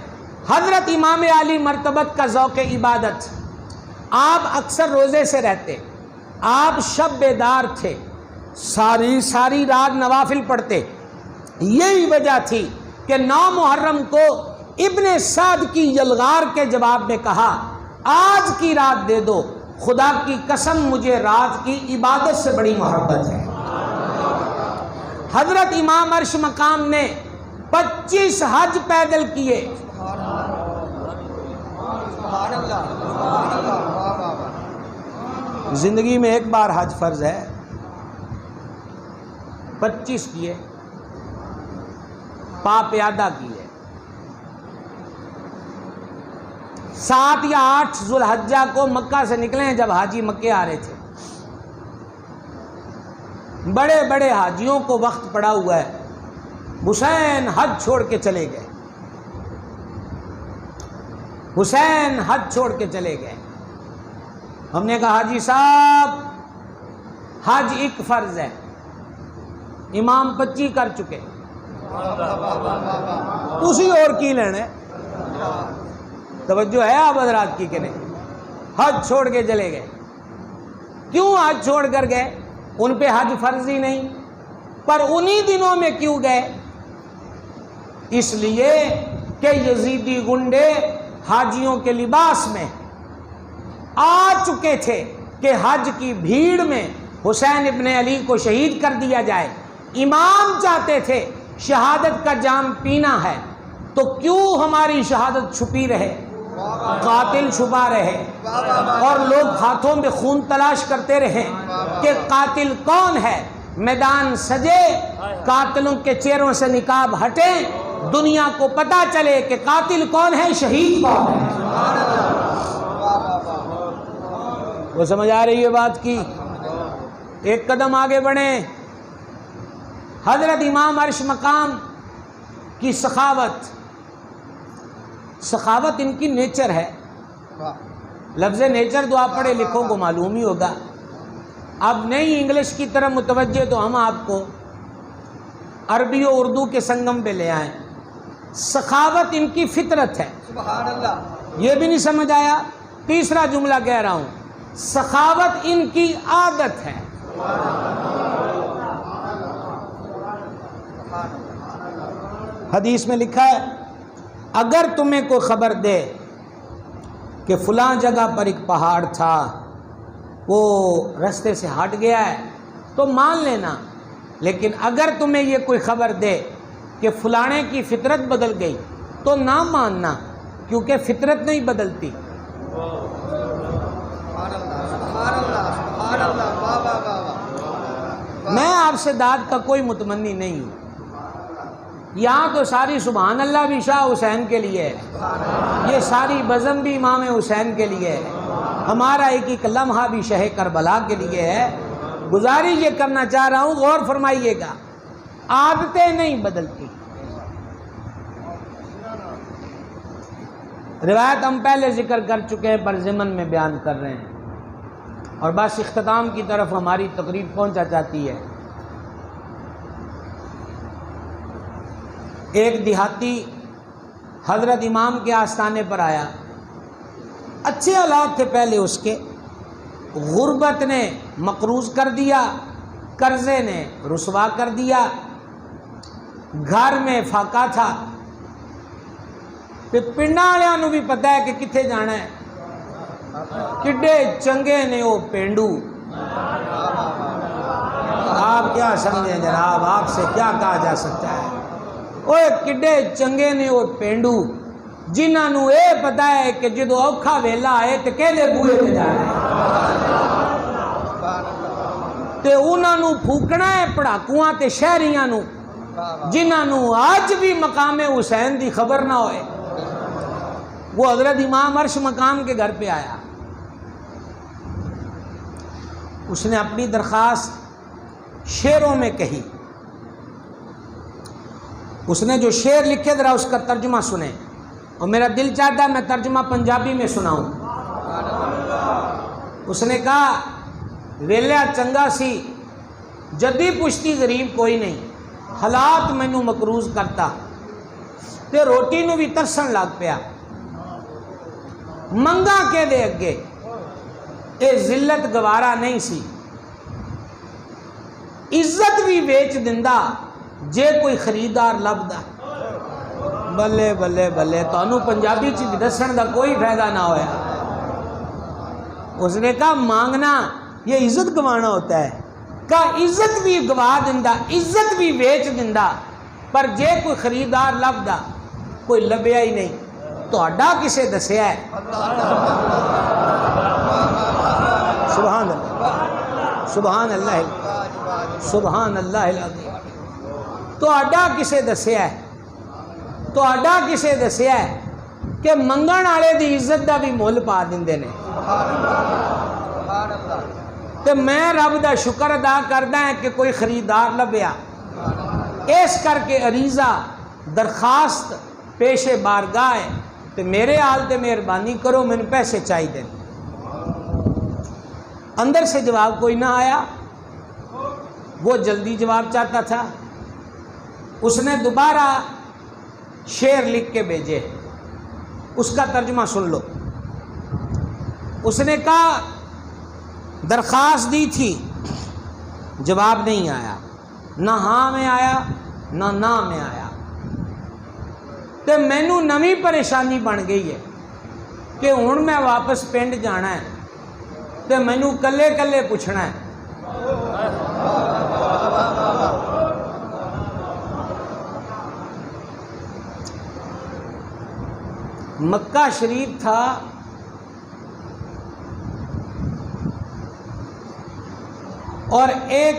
حضرت امام علی مرتبت کا ذوق عبادت، آپ اکثر روزے سے رہتے، آپ شب بیدار تھے، ساری رات نوافل پڑھتے. یہی وجہ تھی کہ 9 محرم کو ابن سعد کی یلغار کے جواب میں کہا آج کی رات دے دو، خدا کی قسم مجھے رات کی عبادت سے بڑی محبت ہے. حضرت امام عرش مقام نے 25 حج پیدل کیے. زندگی میں ایک بار حج فرض ہے، 25 کیے، پا پیادہ کیے. 7 یا 8 ذوالحجہ کو مکہ سے نکلے ہیں جب حاجی مکے آ رہے تھے. بڑے بڑے حاجیوں کو وقت پڑا ہوا ہے، حسین حج چھوڑ کے چلے گئے، حسین حج چھوڑ کے چلے گئے. ہم نے کہا حاجی صاحب حج ایک فرض ہے، امام 25 کر چکے، اسی اور کی لینے. توجہ ہے آپ حضرات کی کہ نہیں؟ حج چھوڑ کے چلے گئے. کیوں حج چھوڑ کر گئے؟ ان پہ حج فرض ہی نہیں، پر انہی دنوں میں کیوں گئے؟ اس لیے کہ یزیدی گنڈے حاجیوں کے لباس میں آ چکے تھے کہ حج کی بھیڑ میں حسین ابن علی کو شہید کر دیا جائے. امام چاہتے تھے شہادت کا جام پینا ہے تو کیوں ہماری شہادت چھپی رہے، قاتل چھپا رہے اور لوگ ہاتھوں میں خون تلاش کرتے رہے کہ قاتل کون ہے. میدان سجے، قاتلوں کے چہروں سے نقاب ہٹے، دنیا کو پتہ چلے کہ قاتل کون ہے، شہید کون ہے. وہ سمجھ آ رہی ہے بات کی؟ ایک قدم آگے بڑھیں. حضرت امام عرش مقام کی سخاوت ان کی نیچر ہے. لفظ نیچر تو آپ پڑھے لکھوں کو معلوم ہی ہوگا. اب نئی انگلش کی طرف متوجہ تو ہم آپ کو عربی و اردو کے سنگم پہ لے آئیں. سخاوت ان کی فطرت ہے. سبحان اللہ. یہ بھی نہیں سمجھ آیا؟ تیسرا جملہ کہہ رہا ہوں، سخاوت ان کی عادت ہے. حدیث میں لکھا ہے اگر تمہیں کوئی خبر دے کہ فلاں جگہ پر ایک پہاڑ تھا وہ رستے سے ہٹ گیا ہے تو مان لینا، لیکن اگر تمہیں یہ کوئی خبر دے کہ فلانے کی فطرت بدل گئی تو نہ ماننا، کیونکہ فطرت نہیں بدلتی۔ میں آپ سے داد کا کوئی متمنی نہیں ہوں، یہاں تو ساری سبحان اللہ بھی شاہ حسین کے لیے ہے، یہ ساری بزم بھی امام حسین کے لیے ہے، ہمارا ایک ایک لمحہ بھی شہ کربلا کے لیے ہے۔ گزارش یہ کرنا چاہ رہا ہوں، غور فرمائیے گا، عادتیں نہیں بدلتی۔ روایت ہم پہلے ذکر کر چکے ہیں پر ضمن میں بیان کر رہے ہیں، اور بس اختتام کی طرف ہماری تقریر پہنچا چاہتی ہے۔ ایک دیہاتی حضرت امام کے آستانے پر آیا، اچھے حالات تھے پہلے اس کے، غربت نے مقروض کر دیا، قرضے نے رسوا کر دیا، گھر میں فاقہ تھا، پھر پنڈاں والوں بھی پتہ ہے کہ کتنے جانا ہے، کڈے چنگے نے وہ پینڈو، آپ کیا سمجھیں جناب، آپ سے کیا کہا جا سکتا ہے، وہ کڈے چنگے نے وہ پینڈو جنہوں یہ پتا ہے کہ جدو اوکھا ویلا آئے تو کہدے بوئے تے جانا تے انہوں پھوکنا ہے پڑھاکواں تے شہریاں نو جنہوں آج بھی مقام حسین دی خبر نہ ہوئے۔ وہ حضرت امام عرش مقام کے گھر پہ آیا، اس نے اپنی درخواست شعروں میں کہی، اس نے جو شعر لکھے ذرا اس کا ترجمہ سنیں، اور میرا دل چاہتا ہے میں ترجمہ پنجابی میں سناؤں۔ اس نے کہا ویلیا چنگا سی جدی پشتی غریب کوئی نہیں، حالات مینوں مقروض کرتا تے روٹی نو بھی ترسن لگ پیا، منگا کے دے اگے اے ذلت گوارا نہیں سی، عزت بھی ویچ دندا جے کوئی خریدار لبدا۔ بلے بلے بلے، تانوں پنجابی چ دسن دا کوئی فائدہ نہ ہویا۔ اس نے کہا مانگنا یہ عزت گوانا ہوتا ہے، کہا عزت بھی گوا دندا، عزت بھی ویچ دندا، پر جے کوئی خریدار لبدا، کوئی لبیا ہی نہیں، تہاڈا کسے دسیا ہے؟ سبحان اللہ سبحان اللہ سبحان اللہ العظیم، تہاڈا کسے دسیا ہے؟ تہاڈا کسے دسیا ہے کہ منگن والے دی عزت دا بھی مول پا دیندے نے؟ تے میں رب دا شکر ادا کردا ہے کہ کوئی خریدار لبیا، اس کر کے عریضہ درخواست پیش بارگاہ ہے تے میرے حال تے مہربانی کرو، میں نے پیسے چاہیے۔ اندر سے جواب کوئی نہ آیا، وہ جلدی جواب چاہتا تھا، اس نے دوبارہ شعر لکھ کے بھیجے، اس کا ترجمہ سن لو۔ اس نے کہا درخواست دی تھی، جواب نہیں آیا، نہ ہاں میں آیا نہ نہ میں آیا، تے مینوں نویں پریشانی بن گئی ہے کہ ہن میں واپس پنڈ جانا ہے تے مینوں کلے کلے پوچھنا ہے۔ مکہ شریف تھا، اور ایک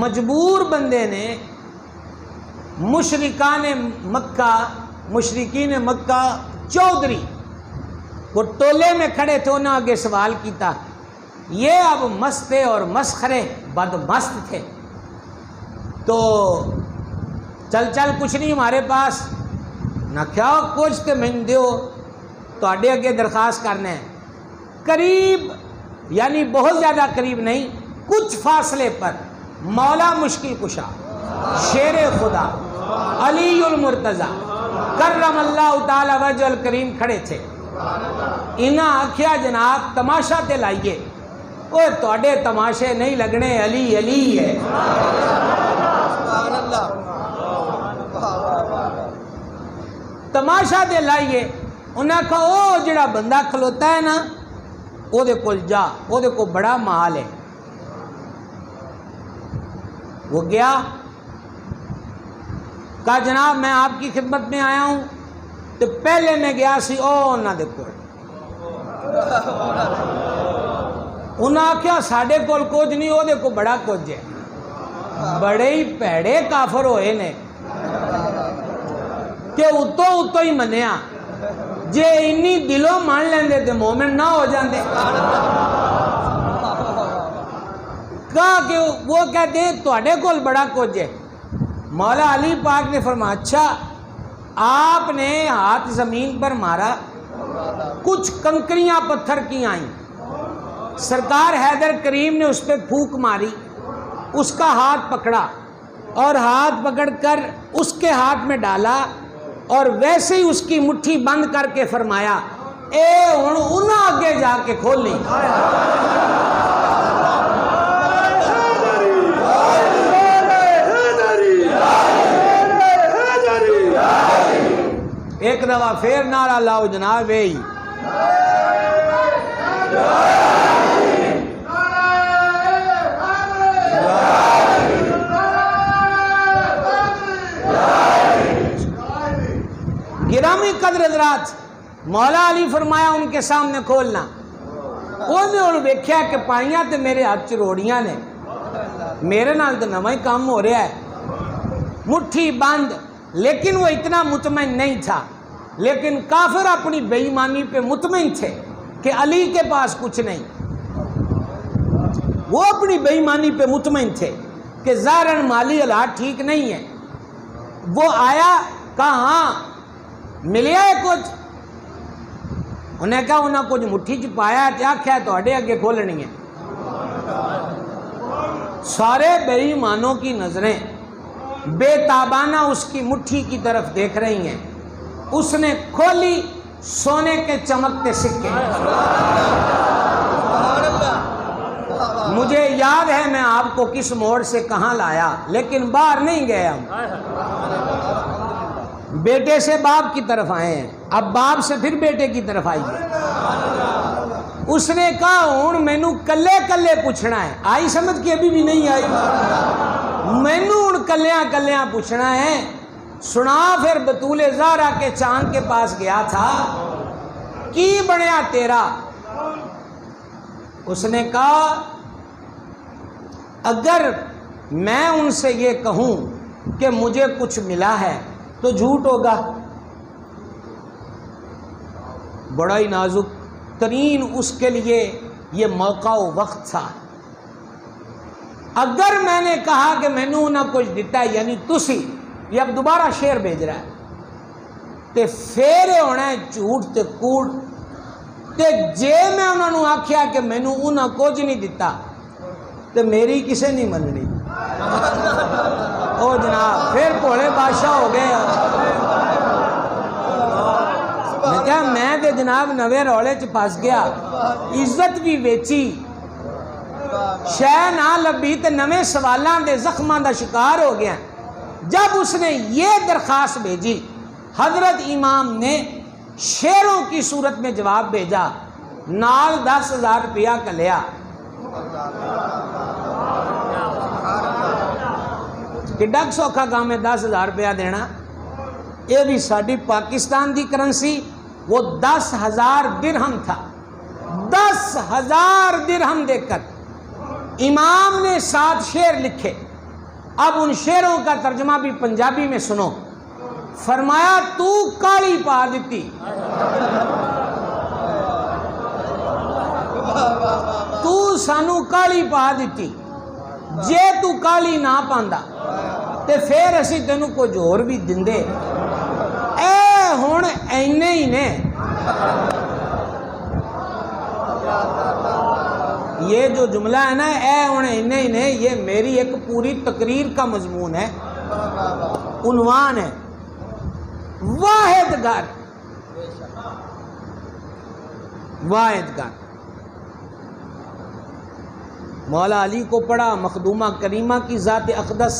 مجبور بندے نے مشرکین مکہ چودھری وہ ٹولے میں کھڑے تھے، انہوں نے آگے سوال کیتا، یہ اب مستے اور مسخرے بدمست تھے، تو چل چل کچھ نہیں ہمارے پاس، نہ کیا کچھ تے میں دیو تو اڈے اگے درخواست کرنے ہیں، قریب یعنی بہت زیادہ قریب نہیں، کچھ فاصلے پر مولا مشکل کشا شیر خدا علی المرتضی کرم اللہ تعالی وجہ الکریم کھڑے تھے، انہاں آکھیا جناب تماشا تے لائیے، اور تواڈے تماشے نہیں لگنے، علی علی ہے۔ تماشا دے لائیے. انہیں کہا او جڑا بندہ کھلوتا ہے نا او دے کول جا, او دے کو بڑا مال ہے. وہ گیا, کہا جناب میں آپ کی خدمت میں آیا ہوں. تو پہلے میں گیا سی او انہاں دے کول, انہاں آکھیا ساڈے کول کچھ نہیں, او دے کو بڑا کچھ ہے. بڑے ہی پیڑے کافر ہوئے نے کہ اتو ہی منیا, جے انی دلوں مان لیندے تے مومن نہ ہو جاندے. کہا کہ وہ کہتے ہیں تواڈے کول بڑا کچھ ہے. مولا علی پاک نے فرمایا اچھا. آپ نے ہاتھ زمین پر مارا, کچھ کنکریاں پتھر کی آئیں. سرکار حیدر کریم نے اس پہ پھونک ماری, اس کا ہاتھ پکڑا اور ہاتھ پکڑ کر اس کے ہاتھ میں ڈالا اور ویسے ہی اس کی مٹھی بند کر کے فرمایا اے ہن انہاں آگے جا کے کھول لی. ایک دفعہ پھر نعرہ لاؤ جناب. وہی گرامی قدر حضرات, مولا علی فرمایا ان کے سامنے کھولنا. انہوں ویکھیا کہ پائیاں تے میرے ہاتھ چروڑیاں نے, میرے نال تو نواں ہی کام ہو رہا ہے. مٹھی بند, لیکن وہ اتنا مطمئن نہیں تھا. لیکن کافر اپنی بے ایمانی پہ مطمئن تھے کہ علی کے پاس کچھ نہیں. وہ اپنی بے ایمانی پہ مطمئن تھے کہ ظاہراً مالی حالات ٹھیک نہیں ہے. وہ آیا, کہا ہاں ملیا ہے کچھ. انہیں کہا انہیں کچھ مٹھی چ پایا ہے, آخیا تواڈے اگے کھولنی ہے. سارے بے ایمانوں کی نظریں بے تابانہ اس کی مٹھی کی طرف دیکھ رہی ہیں. اس نے کھولی, سونے کے چمکتے سکے. مجھے یاد ہے میں آپ کو کس موڑ سے کہاں لایا, لیکن باہر نہیں گئے ہم. بیٹے سے باپ کی طرف آئے ہیں, اب باپ سے پھر بیٹے کی طرف آئیے. اس نے کہا ہوں مینو کلے کلے پوچھنا ہے. آئی سمجھ کے ابھی بھی نہیں آئی. مینو ہوں کلیاں کلیاں پوچھنا ہے. سنا پھر بطول زہرا کے چاند کے پاس گیا تھا, کی بنیا تیرا؟ اس نے کہا اگر میں ان سے یہ کہوں کہ مجھے کچھ ملا ہے تو جھوٹ ہوگا. بڑا ہی نازک ترین اس کے لیے یہ موقع و وقت تھا. اگر میں نے کہا کہ میں نے انہیں کچھ دیتا ہے, یعنی تسی, یہ اب دوبارہ شعر بھیج رہا ہے, تے پھر ہونا ہے جھوٹ تے کوڑ. تے جے میں انہوں نے آکھیا کہ میں نے انہیں کچھ نہیں دیتا تے میری کسے نہیں مننی. او جناب پھر بھولے بادشاہ ہو گئے. میں کہا میں تے جناب نوے رولے چ پھس گیا, عزت بھی ویچی, شے نہ لبھی تے نویں سوالاں دے زخماں دا شکار ہو گیا. جب اس نے یہ درخواست بھیجی, حضرت امام نے شیروں کی صورت میں جواب بھیجا, نال 10,000 روپیہ کا لیا. کڈا سوکھا کام ہے 10,000 روپیہ دینا. یہ بھی ساری پاکستان دی کرنسی, وہ 10,000 درہم تھا. 10,000 درہم دے کر امام نے 7 شعر لکھے. اب ان شعروں کا ترجمہ بھی پنجابی میں سنو. فرمایا تو کالی پا دیتی, تو سانو کالی پا دیتی, جے تو کالی نہ پاندا تے پھر اسی تینوں کچھ اور بھی دندے. اے ہن اینے ہی نے. یہ جو جملہ ہے نا اے ہن اینے ہی نے, یہ میری ایک پوری تقریر کا مضمون ہے, عنوان ہے واحد گھر. واحد گھر. مولا علی کو پڑھا, مخدومہ کریمہ کی ذات اقدس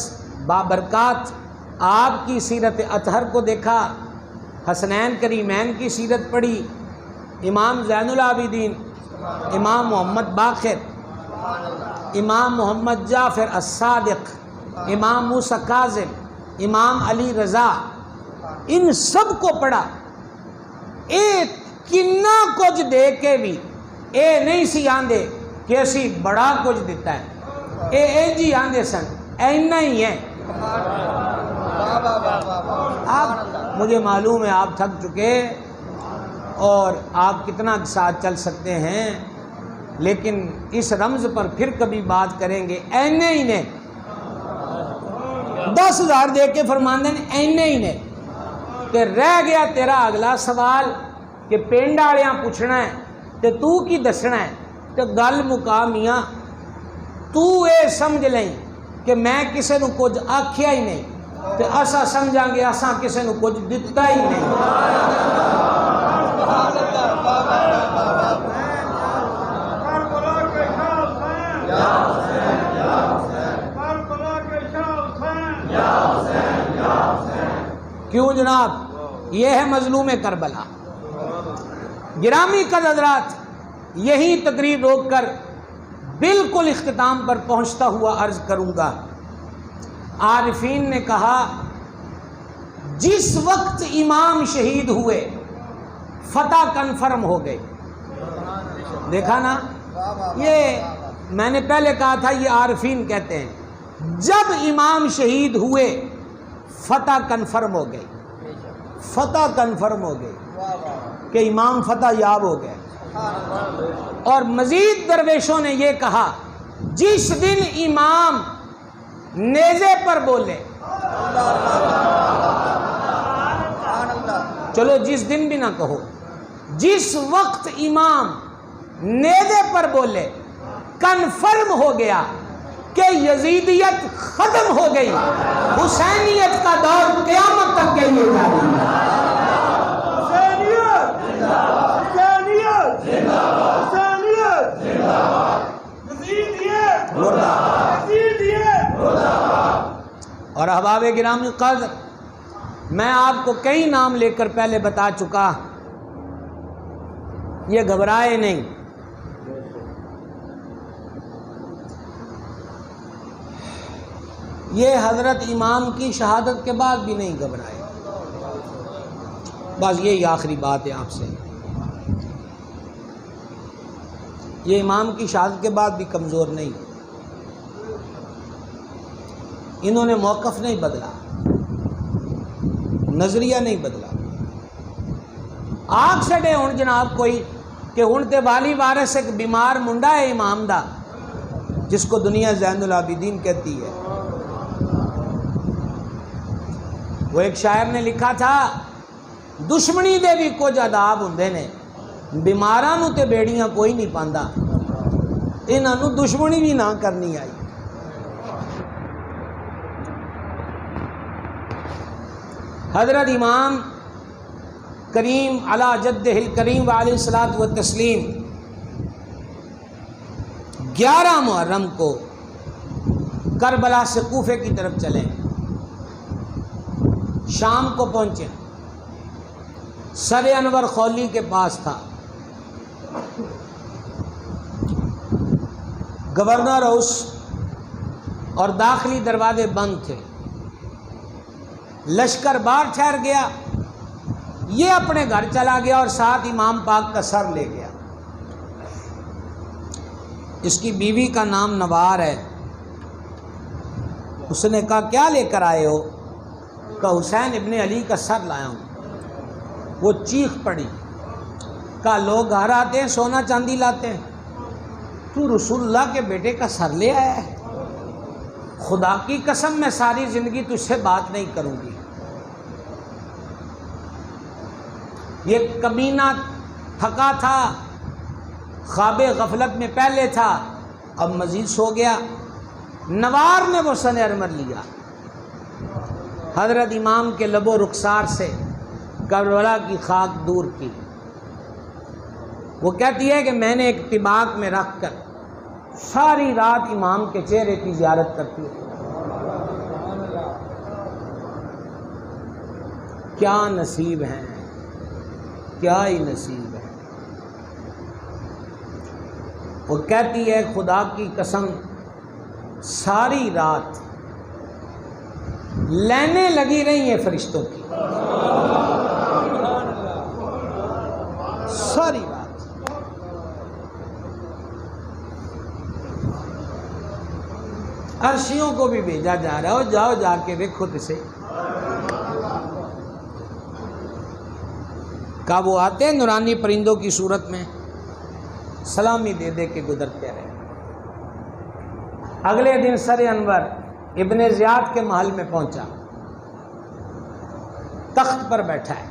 بابرکات آپ کی سیرت اطہر کو دیکھا, حسنین کریمین کی سیرت پڑھی، امام زین العابدین، امام محمد باقر، امام محمد جعفر الصادق، امام موسیٰ کاظم، امام علی رضا، ان سب کو پڑھا۔ اے کنا کچھ دے کے بھی اے نہیں سی آندے کہ اسی بڑا کچھ دیتا ہے، اے جی آندے سن اینا ہی ہے۔ آپ مجھے معلوم ہے آپ تھک چکے اور آپ کتنا ساتھ چل سکتے ہیں، لیکن اس رمز پر پھر کبھی بات کریں گے۔ اینے ہی نے 10,000 دے کے فرماندے نے اینے ہی نے، کہ رہ گیا تیرا اگلا سوال کہ پنڈ والیاں پوچھنا ہے تے تو کی دسنا ہے، تے گل مکا میاں تو اے سمجھ لیں کہ میں کسے نو کچھ آکھیا ہی نہیں تے اسا سمجھاں گے اساں کسے نو کچھ دتا ہی نہیں۔ کیوں جناب؟ یہ ہے مظلوم کربلا۔ گرامی قدر حضرات، یہی تقریر روک کر بالکل اختتام پر پہنچتا ہوا عرض کروں گا۔ عارفین نے کہا جس وقت امام شہید ہوئے فتح کنفرم ہو گئی۔ دیکھا نا، یہ میں نے پہلے کہا تھا یہ عارفین کہتے ہیں، جب امام شہید ہوئے فتح کنفرم ہو گئی، فتح کنفرم ہو گئی کہ امام فتح یاب ہو گئے۔ اور مزید درویشوں نے یہ کہا جس دن امام نیزے پر بولے، چلو جس دن بھی نہ کہو، جس وقت امام نیزے پر بولے کنفرم ہو گیا کہ یزیدیت ختم ہو گئی، حسینیت کا دور قیامت تک کے لیے جاری ہے۔ اور احباب گرامی قدر، میں آپ کو کئی نام لے کر پہلے بتا چکا، یہ گھبرائے نہیں۔ یہ حضرت امام کی شہادت کے بعد بھی نہیں گھبرائے۔ بس یہی آخری بات ہے آپ سے، یہ امام کی شہادت کے بعد بھی کمزور نہیں، انہوں نے موقف نہیں بدلا، نظریہ نہیں بدلا۔ آگ سڑے ہوں جناب کوئی کہ ہوں تے والی وارث ایک بیمار منڈا ہے امام دا، جس کو دنیا زین العابدین کہتی ہے۔ وہ ایک شاعر نے لکھا تھا دشمنی دے بھی کچھ آداب ہوندے نے، بیماراں نو تے بیڑیاں کوئی نہیں پاندا، انہاں نو دشمنی بھی نہ کرنی آئی۔ حضرت امام کریم علی جدہ الکریم وعلیہ الصلاۃ والتسلیم 11 محرم کو کربلا سے کوفے کی طرف چلے، شام کو پہنچے، سر انور خولی کے پاس تھا، گورنر ہاؤس اور داخلی دروازے بند تھے، لشکر باہر ٹھہر گیا، یہ اپنے گھر چلا گیا اور ساتھ امام پاک کا سر لے گیا۔ اس کی بیوی کا نام نوار ہے۔ اس نے کہا کیا لے کر آئے ہو؟ کہا حسین ابن علی کا سر لایا ہوں۔ وہ چیخ پڑی، کہا لوگ گھر آتے ہیں سونا چاندی لاتے ہیں، تو رسول اللہ کے بیٹے کا سر لے آیا ہے؟ خدا کی قسم میں ساری زندگی تجھ سے بات نہیں کروں گی۔ یہ کمینہ تھکا تھا، خواب غفلت میں پہلے تھا، اب مزید سو گیا۔ نوار نے وہ سن عمر لیا، حضرت امام کے لب و رخسار سے کربلا کی خاک دور کی۔ وہ کہتی ہے کہ میں نے ایک طباق میں رکھ کر ساری رات امام کے چہرے کی زیارت کرتی ہے۔ کیا نصیب ہیں، کیا ہی نصیب ہے. وہ کہتی ہے خدا کی قسم ساری رات لائنیں لگی رہی ہیں فرشتوں کی، ساری رات. عرشیوں کو بھی بھیجا جا رہا ہے، جاؤ جا کے دیکھو اسے. کا وہ آتے ہیں نورانی پرندوں کی صورت میں، سلامی دے دے کے گزرتے رہے. اگلے دن سر انور ابن زیاد کے محل میں پہنچا، تخت پر بیٹھا ہے،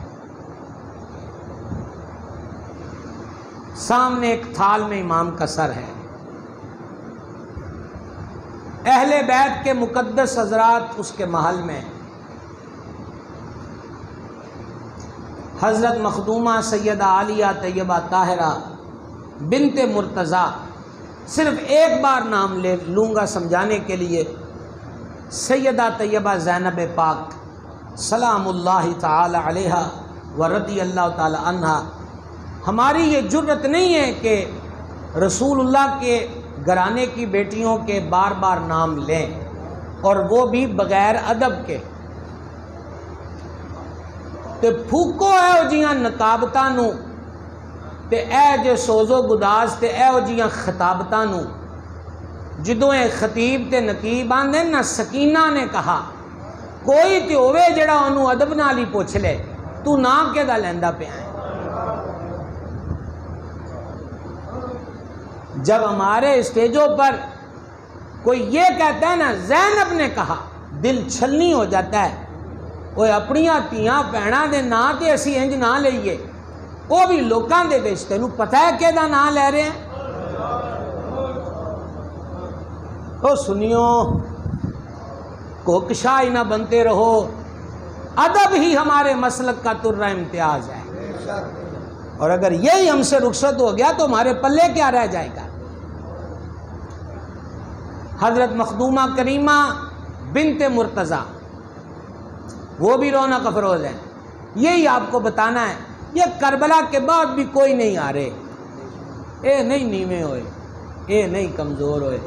سامنے ایک تھال میں امام کا سر ہے. اہل بیت کے مقدس حضرات اس کے محل میں، حضرت مخدومہ سیدہ عالیہ طیبہ طاہرہ بنت مرتضیٰ، صرف ایک بار نام لے لوں گا سمجھانے کے لیے، سیدہ طیبہ زینب پاک سلام اللہ تعالی علیہا و رضی اللہ تعالی عنہا. ہماری یہ جرت نہیں ہے کہ رسول اللہ کے گھرانے کی بیٹیوں کے بار بار نام لیں، اور وہ بھی بغیر ادب کے. تے پھوکو اے جیاں نقابتاں نو، تے اے جے سوزو گداز تے اے جیاں خطابتاں نو. جدوں اے خطیب تے نقیب آندے نا، سکینہ نے کہا کوئی تے ہوے جڑا انہوں ادب نال ہی پوچھ لے، تو نام کے دا لیندا پیا ہے. جب ہمارے اسٹیجوں پر کوئی یہ کہتا ہے نا زینب نے کہا، دل چھلنی ہو جاتا ہے. وہ اپنیاں تیاں بہناں دے نا تے اسی انج نہ لئیے، وہ بھی لوکاں دے وچ تینوں پتہ ہے کہ دا نام لے رہے ہیں. او سنیو، کوکشائی نہ بنتے رہو، ادب ہی ہمارے مسلک کا ترہ امتیاز ہے. اور اگر یہی ہم سے رخصت ہو گیا تو ہمارے پلے کیا رہ جائے گا. حضرت مخدومہ کریمہ بنت مرتضیٰ وہ بھی رونق افروز ہیں. یہی آپ کو بتانا ہے، یہ کربلا کے بعد بھی کوئی نہیں آ رہے، اے نہیں نیویں ہوئے، اے نہیں کمزور ہوئے.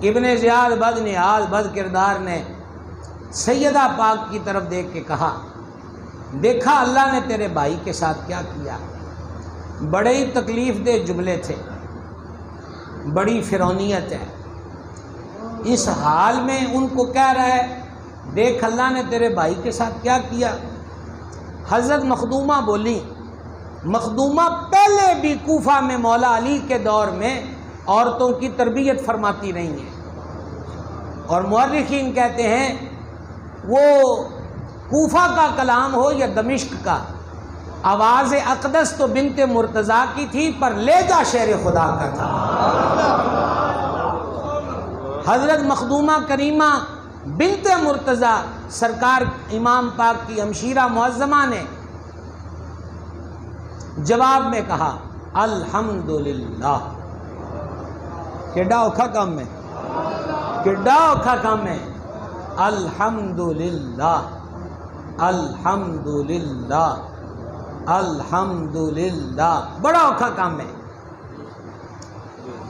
ابن زیاد بد نیاز بد کردار نے سیدہ پاک کی طرف دیکھ کے کہا، دیکھا اللہ نے تیرے بھائی کے ساتھ کیا کیا. بڑے ہی تکلیف دہ جملے تھے، بڑی فرعونیت ہے. اس حال میں ان کو کہہ رہا ہے دیکھ اللہ نے تیرے بھائی کے ساتھ کیا کیا. حضرت مخدومہ بولی، مخدومہ پہلے بھی کوفہ میں مولا علی کے دور میں عورتوں کی تربیت فرماتی رہی ہیں، اور مورخین کہتے ہیں وہ کوفہ کا کلام ہو یا دمشق کا، آواز اقدس تو بنت مرتضیٰ کی تھی پر لہجہ شیر خدا کا تھا. حضرت مخدومہ کریمہ بنت مرتضیٰ سرکار امام پاک کی ہمشیرہ معظمہ نے جواب میں کہا الحمدللہ. کیڈا اوکھا کام ہے، کیڈا اوکھا کام ہے. الحمدللہ الحمدللہ الحمدللہ، بڑا اوکھا کام ہے.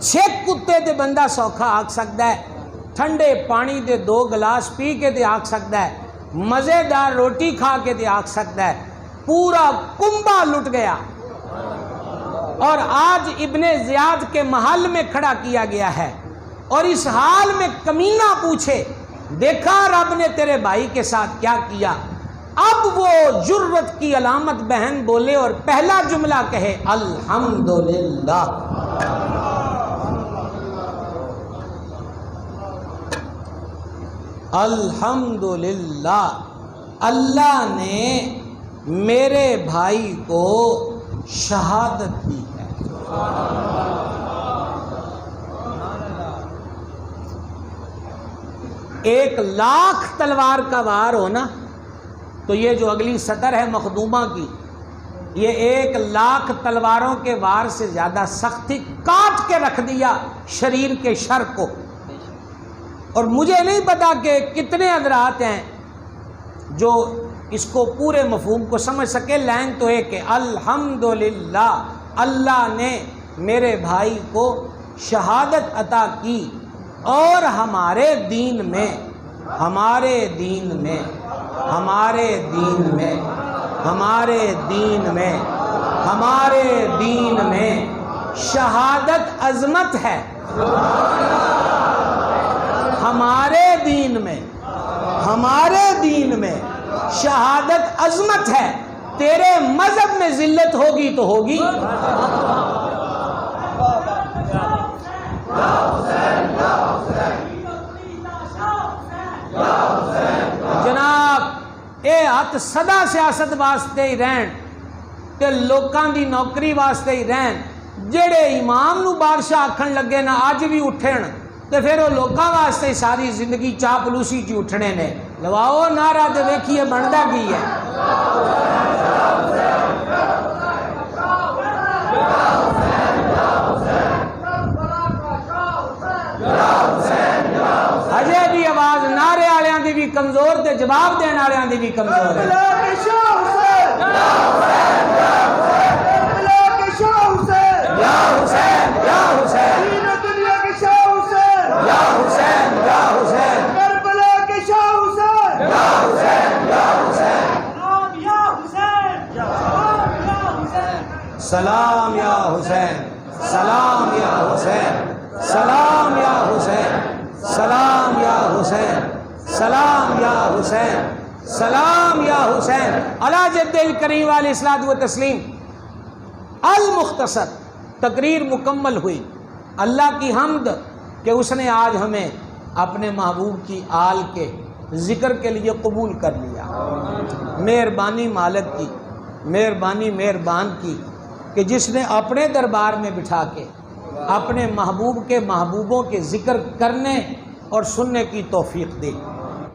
6 کتے دے بندہ سوکھا آکھ سکتا ہے، ٹھنڈے پانی دے 2 گلاس پی کے دے آکھ سکتا ہے، مزیدار روٹی کھا کے دے آکھ سکتا ہے. پورا کنبہ لٹ گیا اور آج ابن زیاد کے محل میں کھڑا کیا گیا ہے، اور اس حال میں کمینہ پوچھے دیکھا رب نے تیرے بھائی کے ساتھ کیا کیا. اب وہ جرت کی علامت بہن بولے اور پہلا جملہ کہے الحمدللہ. الحمدللہ، اللہ نے میرے بھائی کو شہادت دی ہے. ایک 1,00,000 تلوار کا وار ہونا تو یہ جو اگلی سطر ہے مخدومہ کی، یہ 1,00,000 تلواروں کے وار سے زیادہ سخت تھی. کاٹ کے رکھ دیا شریر کے شر کو. اور مجھے نہیں پتا کہ کتنے حضرات ہیں جو اس کو پورے مفہوم کو سمجھ سکے، لائن تو ہے کہ الحمدللہ اللہ نے میرے بھائی کو شہادت عطا کی، اور ہمارے دین میں شہادت عظمت ہے، ہمارے دین میں شہادت عظمت ہے۔ تیرے مذہب میں ذلت ہوگی تو ہوگی۔ جناب اے ہاتھ سدا سیاست واسطے ہی رہن تے لوکاں دی نوکری واسطے ہی رہن، جڑے امام نو بادشاہ آکھن لگے نا اج بھی اٹھن تے پھر وہ لوکاں واسطے ہی ساری زندگی چاپلوسی چ اٹھنے نے۔ لواؤ نعرہ تے ویکھیے بندا کی ہے۔ اجے بھی آواز نعرے والیاں دی بھی کمزور تے جواب دین والیاں دی بھی کمزور ہے۔ سلام یا حسین، سلام یا حسین، سلام یا حسین، سلام یا حسین، سلام یا حسین، سلام یا حسین علی جد الکریم علیہ الصلوۃ والتسلیم۔ المختصر تقریر مکمل ہوئی۔ اللہ کی حمد کہ اس نے آج ہمیں اپنے محبوب کی آل کے ذکر کے لیے قبول کر لیا۔ مہربانی مالک کی، مہربان کی کہ جس نے اپنے دربار میں بٹھا کے اپنے محبوب کے محبوبوں کے ذکر کرنے اور سننے کی توفیق دی۔